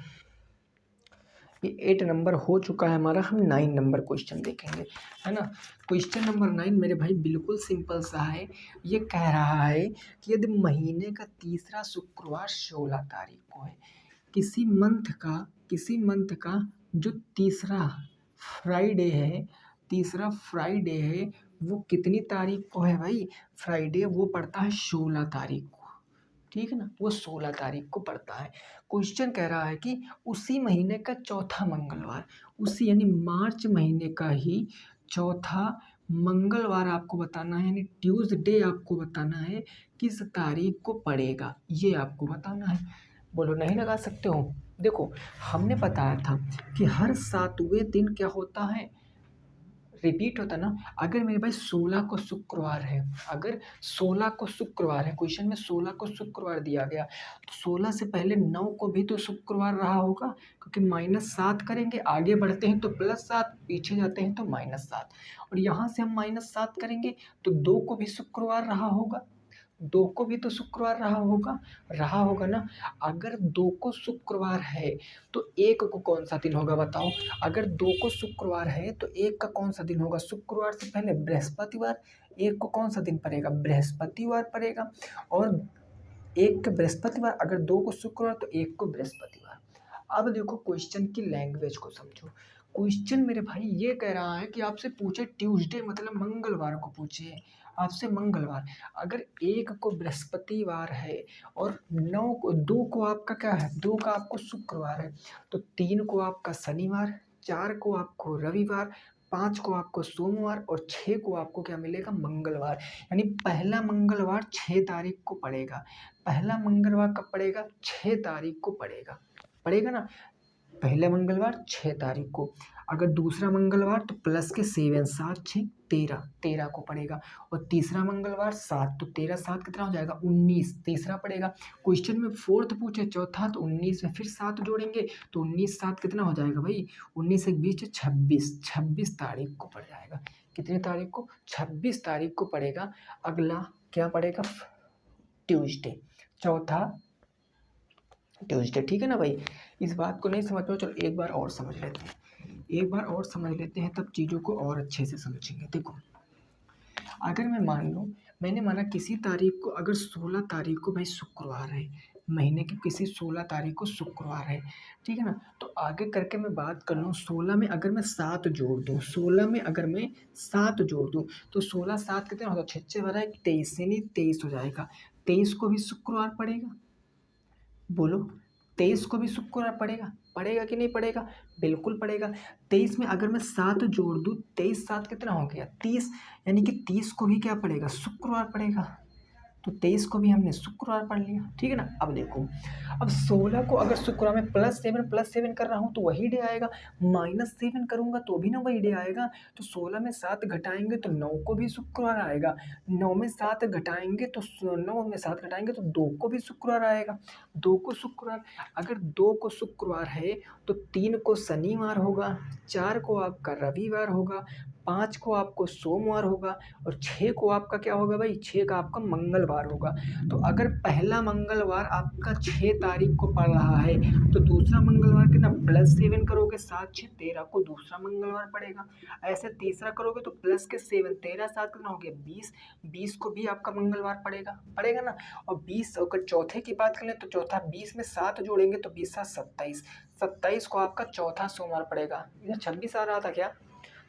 ये 8 नंबर हो चुका है हमारा, हम 9 नंबर क्वेश्चन देखेंगे, है ना। क्वेश्चन नंबर 9 मेरे भाई बिल्कुल सिंपल सा है। ये कह रहा है कि यदि महीने का तीसरा शुक्रवार 16 तारीख को है, किसी मंथ का जो तीसरा फ्राइडे है वो कितनी तारीख को है भाई, फ्राइडे वो पड़ता है 16 तारीख को, ठीक है ना, वो 16 तारीख को पड़ता है। क्वेश्चन कह रहा है कि उसी महीने का चौथा मंगलवार, उसी यानी मार्च महीने का ही चौथा मंगलवार आपको बताना है, यानी ट्यूसडे आपको बताना है किस तारीख को पड़ेगा, ये आपको बताना है। बोलो नहीं लगा सकते हो। देखो हमने बताया था कि हर 7वें दिन क्या होता है, रिपीट होता है ना। अगर मेरे भाई 16 को शुक्रवार है, अगर 16 को शुक्रवार है, क्वेश्चन में 16 को शुक्रवार दिया गया, तो 16 से पहले 9 को भी तो शुक्रवार रहा होगा, क्योंकि -7 करेंगे, आगे बढ़ते हैं तो +7, पीछे जाते हैं तो -7, और यहाँ से हम -7 करेंगे तो 2 को भी शुक्रवार रहा होगा, 2 को भी तो शुक्रवार रहा होगा ना। अगर 2 को शुक्रवार है तो 1 को कौन सा दिन होगा बताओ। अगर 2 को शुक्रवार है तो 1 का कौन सा दिन होगा, शुक्रवार से पहले बृहस्पतिवार, 1 को कौन सा दिन पड़ेगा, बृहस्पतिवार पड़ेगा, और 1 का बृहस्पतिवार, अगर 2 को शुक्रवार तो 1 को बृहस्पतिवार। अब देखो क्वेश्चन की लैंग्वेज को समझो। क्वेश्चन मेरे भाई ये कह रहा है कि आपसे पूछे ट्यूसडे मतलब मंगलवार को पूछे आपसे, मंगलवार। अगर 1 को बृहस्पतिवार है और 9 को 2 को आपका क्या है, 2 का आपको शुक्रवार है, तो 3 को आपका शनिवार, 4 को आपको रविवार, 5 को आपको सोमवार और 6 को आपको क्या मिलेगा, मंगलवार। यानी पहला मंगलवार 6 तारीख को पड़ेगा। पहला मंगलवार कब पड़ेगा, 6 तारीख को पड़ेगा, पड़ेगा ना, पहले मंगलवार 6 तारीख को। अगर दूसरा मंगलवार तो प्लस के 7, 7 6 13, 13 को पड़ेगा। और तीसरा मंगलवार 7, तो 13 7 कितना हो जाएगा, 19, तीसरा पड़ेगा। क्वेश्चन में फोर्थ पूछे चौथा, तो 19 में फिर 7 जोड़ेंगे तो 19 7 कितना हो जाएगा भाई, 19 एक 20 26, 26 तारीख को पड़ जाएगा। कितनी तारीख को, 26 तारीख को पड़ेगा। अगला क्या पड़ेगा, ट्यूसडे, चौथा ट्यूसडे, ठीक है ना भाई। इस बात को नहीं समझ पाओ, चलो एक बार और समझ लेते हैं, एक बार और समझ लेते हैं, तब चीज़ों को और अच्छे से समझेंगे। देखो, अगर मैं मान लूँ, मैंने माना किसी तारीख को, अगर 16 तारीख को भाई शुक्रवार है, महीने की किसी 16 तारीख को शुक्रवार है, ठीक है ना, तो आगे करके मैं बात कर लूँ, 16 में अगर मैं 7 जोड़ दूँ, 16 में अगर मैं 7 जोड़ दूँ, तो 16 7 कितना होगा, 6 6 12 23, यानी 23 हो जाएगा। 23 को भी शुक्रवार पड़ेगा, बोलो 23 को भी शुक्रवार पड़ेगा, पड़ेगा कि नहीं पड़ेगा, बिल्कुल पड़ेगा। 23 में अगर मैं 7 जोड़ दूँ, 23 7 कितना हो गया, 30, यानी कि 30 को भी क्या पड़ेगा, शुक्रवार पड़ेगा। तो 23 को भी हमने शुक्रवार पढ़ लिया, ठीक है ना। अब देखो, अब 16 को अगर शुक्रवार में +7 कर रहा हूँ तो वही डे आएगा, -7 करूँगा तो भी ना वही डे आएगा। तो 16 में 7 घटाएंगे तो 9 को भी शुक्रवार आएगा, 9 में 7 घटाएंगे तो 9 में 7 घटाएंगे तो 2 को भी शुक्रवार आएगा, 2 को शुक्रवार। अगर 2 को शुक्रवार है तो 3 को शनिवार होगा, 4 को आपका रविवार होगा, 5 को आपको सोमवार होगा, और 6 को आपका क्या होगा भाई, 6 का आपका मंगलवार होगा। तो अगर पहला मंगलवार आपका 6 तारीख को पड़ रहा है, तो दूसरा मंगलवार कितना, +7 करोगे, 7 6 13 को दूसरा मंगलवार पड़ेगा। ऐसे तीसरा करोगे तो प्लस के 7 13 7 कितना हो गया, 20, 20 को भी आपका मंगलवार पड़ेगा, पड़ेगा ना। और 20, अगर चौथे की बात करें तो चौथा, 20 में 7 जोड़ेंगे तो 20 7 27, 27 को आपका चौथा सोमवार पड़ेगा। इधर 26 आ रहा था क्या,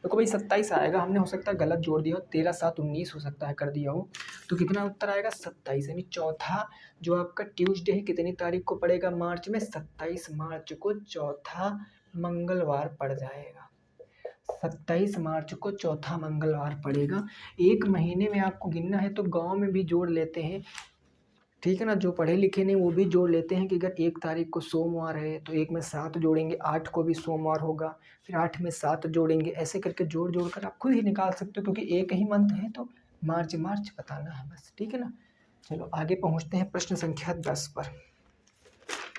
देखो भाई 27 आएगा, हमने हो सकता है गलत जोड़ दिया हो, 13 7 19 हो सकता है कर दिया हो, तो कितना उत्तर आएगा, 27। यानी चौथा जो आपका ट्यूसडे है कितनी तारीख को पड़ेगा, मार्च में, 27 मार्च को चौथा मंगलवार पड़ जाएगा। 27 मार्च को चौथा मंगलवार पड़ेगा। एक महीने में आपको गिनना है तो गांव में भी जोड़ लेते हैं, ठीक है ना। जो पढ़े लिखे नहीं वो भी जोड़ लेते हैं कि अगर 1 तारीख को सोमवार है तो 1 में 7 जोड़ेंगे, 8 को भी सोमवार होगा, फिर 8 में 7 जोड़ेंगे, ऐसे करके जोड़ जोड़ कर आप खुद ही निकाल सकते हो, क्योंकि एक ही मंथ है तो मार्च मार्च बताना है बस, ठीक है ना। चलो आगे पहुँचते हैं प्रश्न संख्या 10 पर।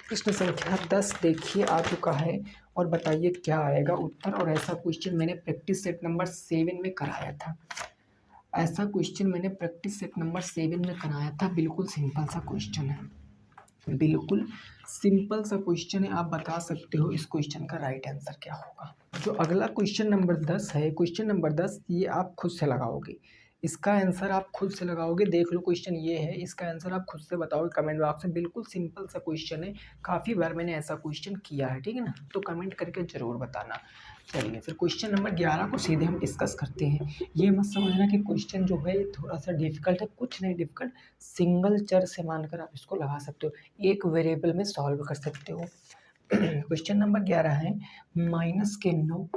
प्रश्न संख्या 10 देखिए आ चुका है, और बताइए क्या आएगा उत्तर। और ऐसा क्वेश्चन मैंने प्रैक्टिस सेट नंबर 7 में कराया था, ऐसा क्वेश्चन मैंने प्रैक्टिस सेट नंबर 7 में कराया था। बिल्कुल सिंपल सा क्वेश्चन है, बिल्कुल सिंपल सा क्वेश्चन है। आप बता सकते हो इस क्वेश्चन का राइट आंसर क्या होगा। जो अगला क्वेश्चन नंबर 10 है, क्वेश्चन नंबर 10 ये आप खुद से लगाओगे, इसका आंसर आप खुद से लगाओगे। देख लो क्वेश्चन ये है, इसका आंसर आप खुद से बताओगे कमेंट बॉक्स में। बिल्कुल सिंपल सा क्वेश्चन है, काफ़ी बार मैंने ऐसा क्वेश्चन किया है, ठीक है ना, तो कमेंट करके ज़रूर बताना। चलिए फिर क्वेश्चन नंबर 11 को सीधे हम डिस्कस करते हैं। ये मत समझना कि क्वेश्चन जो है थोड़ा सा डिफिकल्ट है, कुछ नहीं डिफिकल्ट, सिंगल चर से मानकर आप इसको लगा सकते हो, एक वेरिएबल में सॉल्व कर सकते हो। क्वेश्चन नंबर 11 है, -9,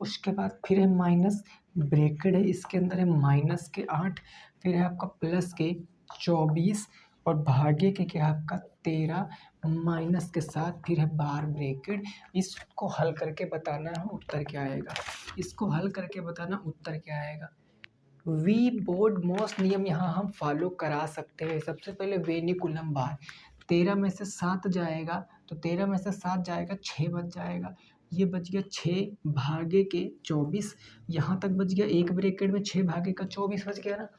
उसके बाद फिर है माइनस, ब्रैकेट है इसके अंदर है -8, फिर है आपका प्लस के 24, और भागे के क्या है आपका 13, माइनस के साथ फिर है बार ब्रैकेट। इसको हल करके बताना है उत्तर क्या आएगा, इसको हल करके बताना उत्तर क्या आएगा। वी बोर्ड मोस्ट नियम यहाँ हम फॉलो करा सकते हैं। सबसे पहले वेनिकुलम बार, 13 में से 7 जाएगा तो 13 में से 7 जाएगा, 6 बच जाएगा, ये बच गया 6 भागे के 24, यहाँ तक बच गया, एक ब्रैकेट में 6 भागे का 24 बच गया ना।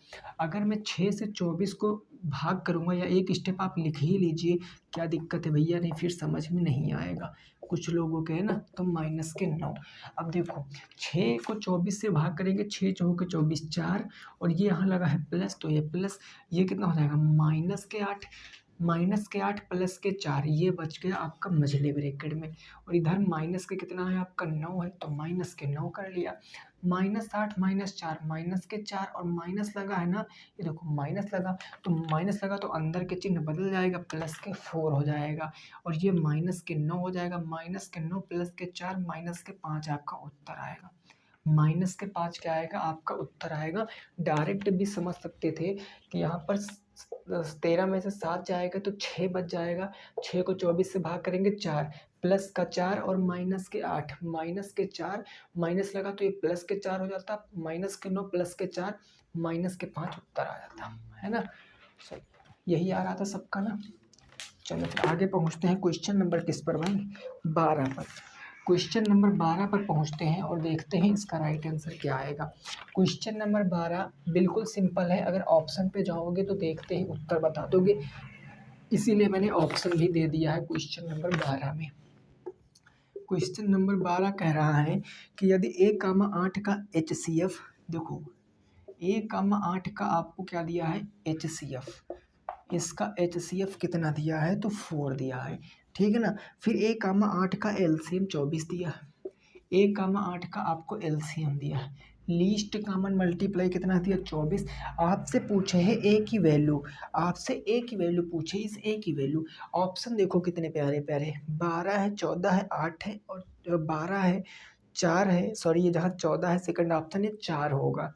अगर मैं 6 से 24 को भाग करूँगा, या एक स्टेप आप लिख ही लीजिए, क्या दिक्कत है भैया, नहीं फिर समझ में नहीं आएगा कुछ लोगों के, है ना। तो -9, अब देखो 6 को 24 से भाग करेंगे, 6 चौके के 24 4, और ये यहाँ लगा है प्लस, तो ये प्लस, ये कितना हो जाएगा -8, -8 प्लस के 4, ये बच गया आपका मझले ब्रैकेट में। और इधर माइनस के कितना है आपका 9 है, तो -9 कर लिया। -8 -4 माइनस के 4 और माइनस लगा है ना, ये देखो माइनस लगा तो अंदर के चिन्ह बदल जाएगा, प्लस के 4 हो जाएगा और ये माइनस के 9 हो जाएगा, माइनस के 9 प्लस के 4 माइनस के 5 आपका उत्तर आएगा। माइनस के 5 क्या आएगा आपका उत्तर आएगा। डायरेक्ट भी समझ सकते थे कि यहाँ पर 13 में से 7 जाएगा तो 6 बच जाएगा, 6 को 24 से भाग करेंगे 4, प्लस का 4 और माइनस के 8, माइनस के 4 माइनस लगा तो ये प्लस के 4 हो जाता, माइनस के 9 प्लस के 4 माइनस के 5 उत्तर आ जाता है ना। सही, यही आ रहा था सबका ना। चलो फिर आगे पहुँचते हैं क्वेश्चन नंबर किस पर भाई, 12 पर। क्वेश्चन नंबर 12 पर पहुंचते हैं और देखते हैं इसका राइट आंसर क्या आएगा। क्वेश्चन नंबर 12 बिल्कुल सिंपल है, अगर ऑप्शन पे जाओगे तो देखते ही उत्तर बता दोगे, इसीलिए मैंने ऑप्शन भी दे दिया है क्वेश्चन नंबर 12 में। क्वेश्चन नंबर 12 कह रहा है कि यदि 1,8 का HCF, देखो 1,8 का आपको क्या दिया है HCF, इसका HCF कितना दिया है तो 4 दिया है, ठीक है ना। फिर 1,8 का LCM 24 दिया है, 1,8 का आपको LCM दिया है, लीस्ट कॉमन मल्टीप्लाई कितना दिया 24। आपसे पूछे है ए की वैल्यू, आपसे ए की वैल्यू पूछे, इस ए की वैल्यू। ऑप्शन देखो कितने प्यारे प्यारे, 12 है, 14 है, 8 है और 12 है, 4 है, सॉरी ये जहाँ 14 है सेकंड ऑप्शन है 4 होगा,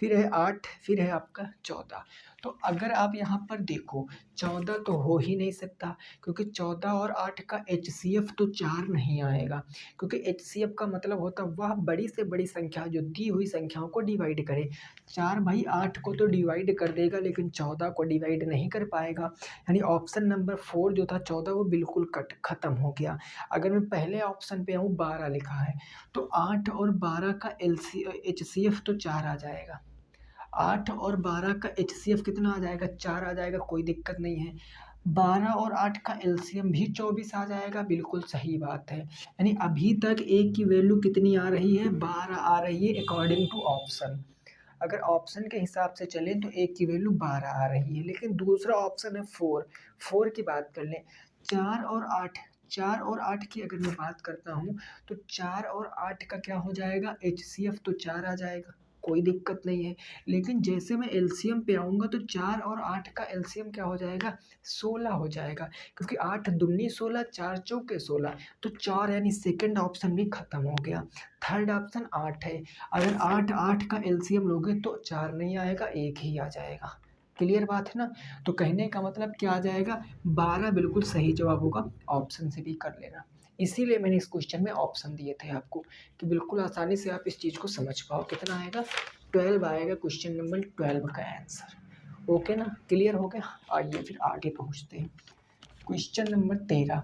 फिर है 8, फिर है आपका 14। तो अगर आप यहाँ पर देखो 14 तो हो ही नहीं सकता, क्योंकि 14 और 8 का HCF तो 4 नहीं आएगा, क्योंकि HCF का मतलब होता है वह बड़ी से बड़ी संख्या जो दी हुई संख्याओं को डिवाइड करे। 4 भाई 8 को तो डिवाइड कर देगा लेकिन 14 को डिवाइड नहीं कर पाएगा, यानी ऑप्शन नंबर 4 जो था 14 वो बिल्कुल खत्म हो गया। अगर मैं पहले ऑप्शन पे आऊँ 12 लिखा है तो 8 और 12 का HCF तो 4 आ जाएगा, 8 और 12 का HCF कितना आ जाएगा 4 आ जाएगा, कोई दिक्कत नहीं है। 12 और 8 का LCM भी 24 आ जाएगा, बिल्कुल सही बात है। यानी अभी तक ए की वैल्यू कितनी आ रही है 12 आ रही है अकॉर्डिंग टू ऑप्शन। अगर ऑप्शन के हिसाब से चलें तो ए की वैल्यू 12 आ रही है, लेकिन दूसरा ऑप्शन है 4 की बात कर लें। 4 और 8 की अगर मैं बात करता हूँ तो 4 और 8 का क्या हो जाएगा HCF तो 4 आ जाएगा, कोई दिक्कत नहीं है। लेकिन जैसे मैं LCM पे आऊँगा तो 4 और 8 का LCM क्या हो जाएगा 16 हो जाएगा, क्योंकि 8 दूनी 16, 4 चौके 16, तो 4 यानी सेकंड ऑप्शन भी खत्म हो गया। थर्ड ऑप्शन 8 है, अगर 8 का LCM लोगे तो 4 नहीं आएगा, 1 ही आ जाएगा। क्लियर बात है ना। तो कहने का मतलब क्या आ जाएगा 12 बिल्कुल सही जवाब होगा, ऑप्शन से भी कर लेना। इसीलिए मैंने इस क्वेश्चन में ऑप्शन दिए थे आपको कि बिल्कुल आसानी से आप इस चीज़ को समझ पाओ। कितना आएगा 12 आएगा क्वेश्चन नंबर 12 का आंसर। ओके ना, क्लियर हो गया। आइए फिर आगे पहुँचते हैं। Question number 13।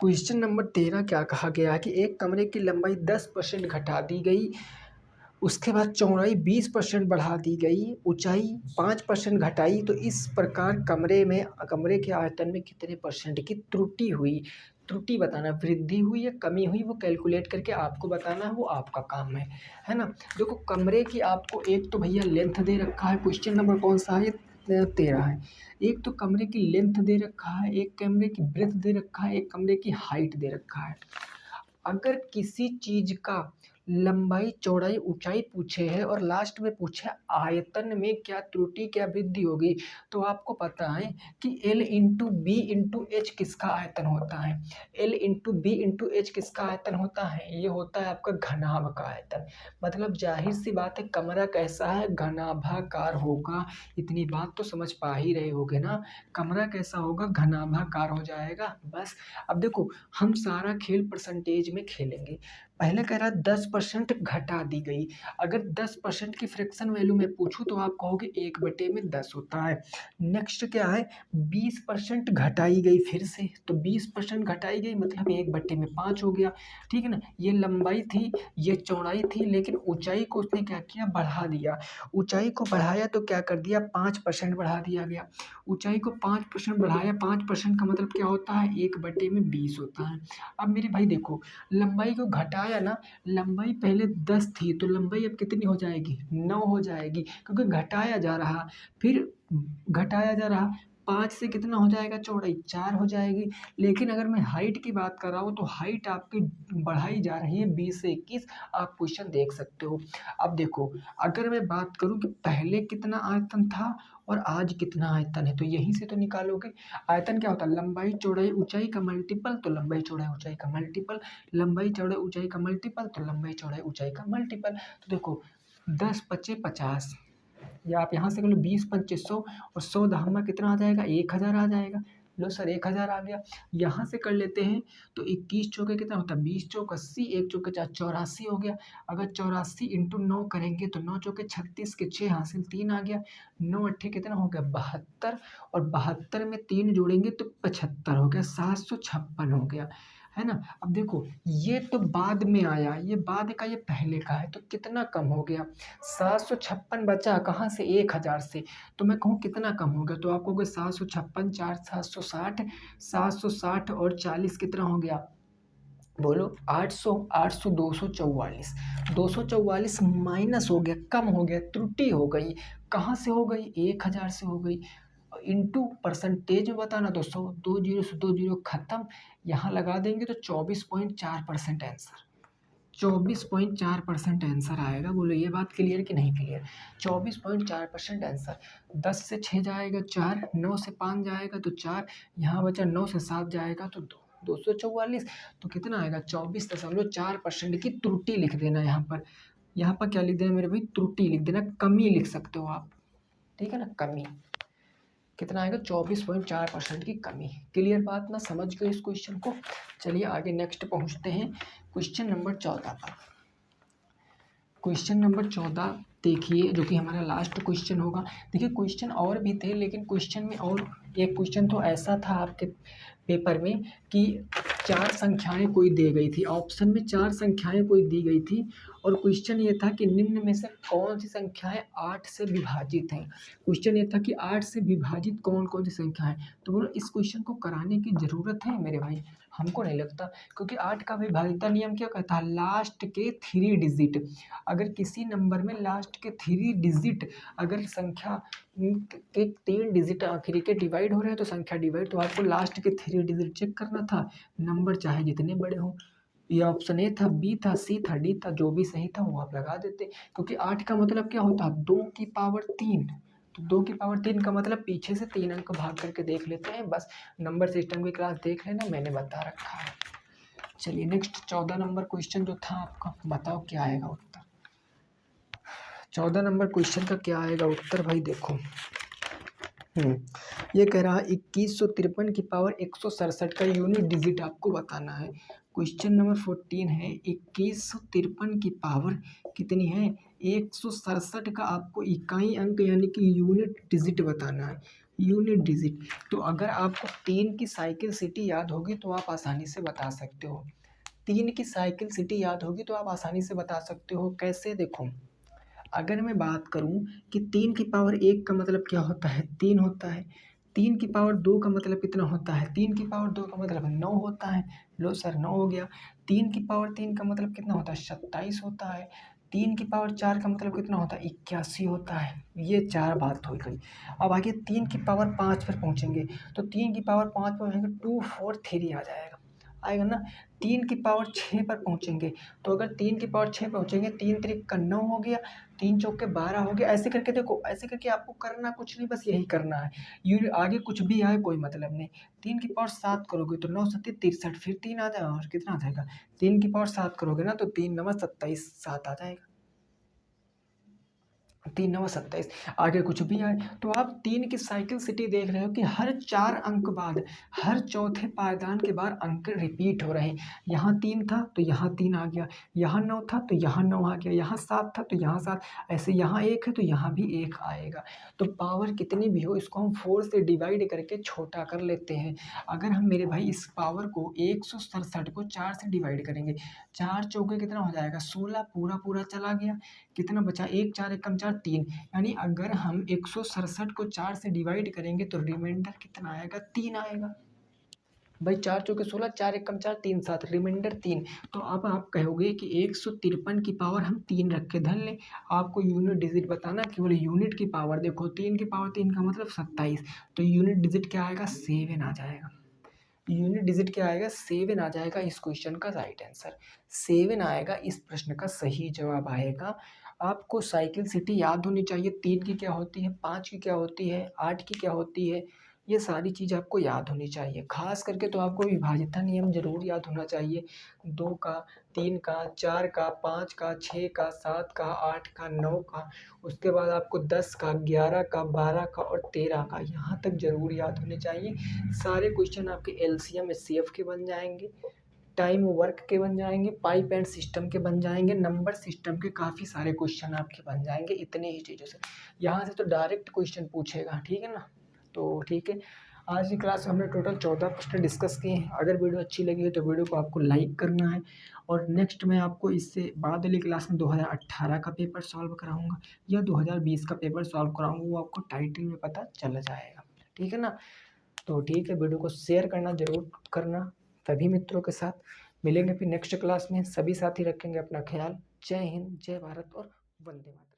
क्वेश्चन नंबर 13 क्या कहा गया कि एक कमरे की लंबाई 10% घटा दी गई, उसके बाद चौड़ाई 20% बढ़ा दी गई, ऊंचाई 5% घटाई, तो इस प्रकार कमरे के आयतन में कितने परसेंट की त्रुटि हुई। त्रुटि बताना, वृद्धि हुई या कमी हुई वो कैलकुलेट करके आपको बताना है, वो आपका काम है ना। देखो कमरे की आपको एक तो भैया लेंथ दे रखा है, क्वेश्चन नंबर कौन सा है 13 है। एक तो कमरे की लेंथ दे रखा है, एक कमरे की ब्रेथ दे रखा है, एक कमरे की हाइट दे रखा है। अगर किसी चीज का लंबाई चौड़ाई ऊंचाई पूछे है और लास्ट में पूछे आयतन में क्या त्रुटि क्या वृद्धि होगी, तो आपको पता है कि L into B into H किसका आयतन होता है। L into B into H किसका आयतन होता है, ये होता है आपका घनाभ का आयतन। मतलब जाहिर सी बात है कमरा कैसा है घनाभाकार होगा, इतनी बात तो समझ पा ही रहे होगे ना। कमरा कैसा होगा घनाभाकार हो जाएगा बस। अब देखो हम सारा खेल परसेंटेज में खेलेंगे। पहले कह रहा 10% घटा दी गई, अगर 10% की फ्रैक्शन वैल्यू में पूछूं तो आप कहोगे 1/10 होता है। नेक्स्ट क्या है 20% घटाई गई, फिर से तो 20% घटाई गई मतलब 1/5 हो गया, ठीक है ना। ये लंबाई थी, ये चौड़ाई थी, लेकिन ऊंचाई को उसने क्या किया बढ़ा दिया। ऊंचाई को बढ़ाया तो क्या कर दिया 5% बढ़ा दिया गया। ऊंचाई को 5% बढ़ाया, 5% का मतलब क्या होता है 1/20 होता है। अब मेरे भाई देखो लंबाई को घटाया ना, लंबाई पहले 10 थी तो लंबाई अब कितनी हो जाएगी 9 हो जाएगी, क्योंकि घटाया जा रहा, फिर घटाया जा रहा, 5 से कितना हो जाएगा चौड़ाई 4 हो जाएगी। लेकिन अगर मैं हाइट की बात कर रहा हूँ तो हाइट आपकी बढ़ाई जा रही है 20 से 21। आप क्वेश्चन देख सकते हो। अब देखो, अगर मैं बात करूँ कि पहले कितना आयतन था और आज कितना आयतन है, तो यहीं से तो निकालोगे। आयतन क्या होता है? लंबाई चौड़ाई ऊंचाई का मल्टीपल, तो लंबाई चौड़ाई ऊंचाई का मल्टीपल, लंबाई चौड़ाई ऊंचाई का मल्टीपल, तो लंबाई चौड़ाई ऊंचाई का मल्टीपल। तो देखो 10 पचे 50, या आप यहाँ से कर लो 20 पंचे 100, और 100 दहामा कितना आ जाएगा? 1000 आ जाएगा। लो सर 1000 आ गया। यहाँ से कर लेते हैं तो 21 चौके कितना होता है? 20 चौक 80, 1 चौके 4 84 हो गया। अगर 84 इंटू 9 करेंगे तो 9 चौके 36 के 6 हासिल 3 आ गया। 9 अट्ठे कितना हो गया? 72, और 72 में 3 जोड़ेंगे तो 75 हो गया। 756 हो गया, है ना। अब देखो ये तो बाद में आया, ये बाद का, ये पहले का है, तो कितना कम हो गया? 756 बचा कहाँ से? 1000 से। तो मैं कहूँ कितना कम हो गया? तो आप कहोगे 756 4 760, 760 और 40 कितना हो गया? बोलो 800, 800 244, 244 माइनस हो गया, कम हो गया, त्रुटि हो गई। कहाँ से हो गई? 1000 से हो गई। इंटू परसेंटेज में बताना तो 100, 2 जीरो से 2 जीरो खत्म। यहाँ लगा देंगे तो 24.4% आंसर, 24.4% आंसर आएगा। बोलो ये बात क्लियर कि नहीं क्लियर? 24.4% आंसर। 10 से 6 जाएगा 4, 9 से 5 जाएगा तो 4, यहाँ बचा 9 से 7 जाएगा तो 2, 244। तो कितना आएगा? 24.4% की त्रुटि लिख देना यहाँ पर। यहाँ पर क्या लिख देना मेरे भाई? त्रुटि लिख देना, कमी लिख सकते हो आप, ठीक है ना, कमी। कितना आएगा? 24.4% की कमी। क्लियर बात ना? समझ गए इस क्वेश्चन को? चलिए आगे नेक्स्ट पहुंचते हैं क्वेश्चन नंबर 14 पर। क्वेश्चन नंबर 14 देखिए, जो कि हमारा लास्ट क्वेश्चन होगा। देखिए क्वेश्चन और भी थे, लेकिन क्वेश्चन में और एक क्वेश्चन तो ऐसा था आपके पेपर में कि 4 संख्याएं कोई दे गई थी, ऑप्शन में 4 संख्याएं कोई दी गई थी, और क्वेश्चन ये था कि निम्न में से कौन सी संख्याएं 8 से विभाजित हैं। क्वेश्चन ये था कि 8 से विभाजित कौन कौन सी संख्याएं। तो बोलो इस क्वेश्चन को कराने की ज़रूरत है मेरे भाई? हमको नहीं लगता, क्योंकि 8 का विभाज्यता नियम क्या कहता है? लास्ट के 3 डिजिट। अगर किसी नंबर में लास्ट के 3 डिजिट, अगर संख्या के 3 डिजिट आखिरी के डिवाइड हो रहे हैं तो संख्या डिवाइड, तो आपको लास्ट के 3 डिजिट चेक करना था, नंबर चाहे जितने बड़े हों। ये ऑप्शन ए था, बी था, सी था, डी था, जो भी सही था वो आप लगा देते, क्योंकि 8 का मतलब क्या होता है? 2 की पावर 3। तो 2 की पावर 3 का मतलब पीछे से 3 अंक भाग करके देख लेते हैं, बस। नंबर सिस्टम की क्लास देख लेना, मैंने बता रखा है। चलिए नेक्स्ट 14 नंबर क्वेश्चन जो था आपका, बताओ क्या आएगा उत्तर। 14 नंबर क्वेश्चन का क्या आएगा उत्तर भाई? देखो ये कह रहा है 2153 की पावर 167 का यूनिट डिजिट आपको बताना है। क्वेश्चन नंबर 14 है, 2153 की पावर कितनी है? 167 का आपको इकाई अंक यानी कि यूनिट डिजिट बताना है, यूनिट डिजिट। तो अगर आपको 3 की साइकिल सिटी याद होगी तो आप आसानी से बता सकते हो। 3 की साइकिल सिटी याद होगी तो आप आसानी से बता सकते हो। कैसे? देखो, अगर मैं बात करूं कि 3 की पावर 1 का मतलब क्या होता है? 3 होता है। 3 की पावर 2 का मतलब कितना होता है? 3 की पावर 2 का मतलब 9 होता है। लो सर 9 हो गया। 3 की पावर 3 का मतलब कितना होता है? 27 होता है। 3 की पावर 4 का मतलब कितना होता है? 81 होता है। ये 4 बात हो गई। अब आगे 3 की पावर 5 पर पहुंचेंगे, तो 3 की पावर 5 पर पहुंचेंगे 243 आ जाएगा, आएगा ना। 3 की पावर 6 पर पहुंचेंगे, तो अगर 3 की पावर 6 पहुंचेंगे, 3 3 का 9 हो गया, 3 चौके 12 हो गया। ऐसे करके देखो, ऐसे करके आपको करना कुछ नहीं, बस यही करना है। ये आगे कुछ भी आए कोई मतलब नहीं। 3 की पावर 7 करोगे तो 9 7 63, फिर 3 आ जाएगा, और कितना आ जाएगा? 3 की पावर 7 करोगे ना तो 3 9 27, 7 आ जाएगा। 3 9 27, आगे कुछ भी आए। तो आप 3 की साइकिल सिटी देख रहे हो कि हर 4 अंक बाद, हर चौथे पायदान के बाद अंक रिपीट हो रहे हैं। यहाँ 3 था तो यहाँ 3 आ गया, यहाँ 9 था तो यहाँ 9 आ गया, यहाँ 7 था तो यहाँ 7, ऐसे यहाँ 1 है तो यहाँ भी 1 आएगा। तो पावर कितनी भी हो, इसको हम 4 से डिवाइड करके छोटा कर लेते हैं। अगर हम मेरे भाई इस पावर को 167 को 4 से डिवाइड करेंगे, 4 चौके कितना हो जाएगा? 16, पूरा पूरा चला गया। कितना बचा? 1 4 1 कम 4 3, यानी अगर हम 167 को 4 से डिवाइड करेंगे तो रिमाइंडर कितना आएगा? 3 आएगा। भाई 4 चौके 16, 4 एकम 4, 3 7, रिमाइंडर 3। तो अब आप कहोगे कि 153 की पावर हम 3 रख के धर लें। आपको यूनिट डिजिट बताना, केवल यूनिट की पावर देखो, 3 की पावर 3 का मतलब 27, तो यूनिट डिजिट क्या आएगा, 7 आ जाएगा। यूनिट डिजिट क्या आएगा, 7 आ जाएगा। इस क्वेश्चन का राइट आंसर 7 आएगा। इस प्रश्न का सही जवाब आएगा। आपको साइकिल सिटी याद होनी चाहिए, 3 की क्या होती है, 5 की क्या होती है, 8 की क्या होती है, ये सारी चीज़ आपको याद होनी चाहिए। खास करके तो आपको विभाज्यता नियम जरूर याद होना चाहिए, 2 का, 3 का, 4 का, 5 का, 6 का, 7 का, 8 का, 9 का, उसके बाद आपको 10 का, 11 का, 12 का और 13 का, यहाँ तक जरूर याद होने चाहिए। सारे क्वेश्चन आपके एलसीएम एचसीएफ के बन जाएंगे, टाइम वर्क के बन जाएंगे, पाइप एंड सिस्टम के बन जाएंगे, नंबर सिस्टम के काफ़ी सारे क्वेश्चन आपके बन जाएंगे इतने ही चीज़ों से। यहाँ से तो डायरेक्ट क्वेश्चन पूछेगा, ठीक है ना। तो ठीक है, आज की क्लास में हमने टोटल 14 प्रश्न डिस्कस किए हैं। अगर वीडियो अच्छी लगी है तो वीडियो को आपको लाइक करना है, और नेक्स्ट मैं आपको इससे बाद वाली क्लास में 2018 का पेपर सॉल्व कराऊंगा या 2020 का पेपर सॉल्व कराऊंगा, वो आपको टाइटल में पता चल जाएगा, ठीक है ना। तो ठीक है, वीडियो को शेयर करना जरूर करना सभी मित्रों के साथ। मिलेंगे फिर नेक्स्ट क्लास में, सभी साथी रखेंगे अपना ख्याल। जय हिंद, जय भारत और वंदे मातरम।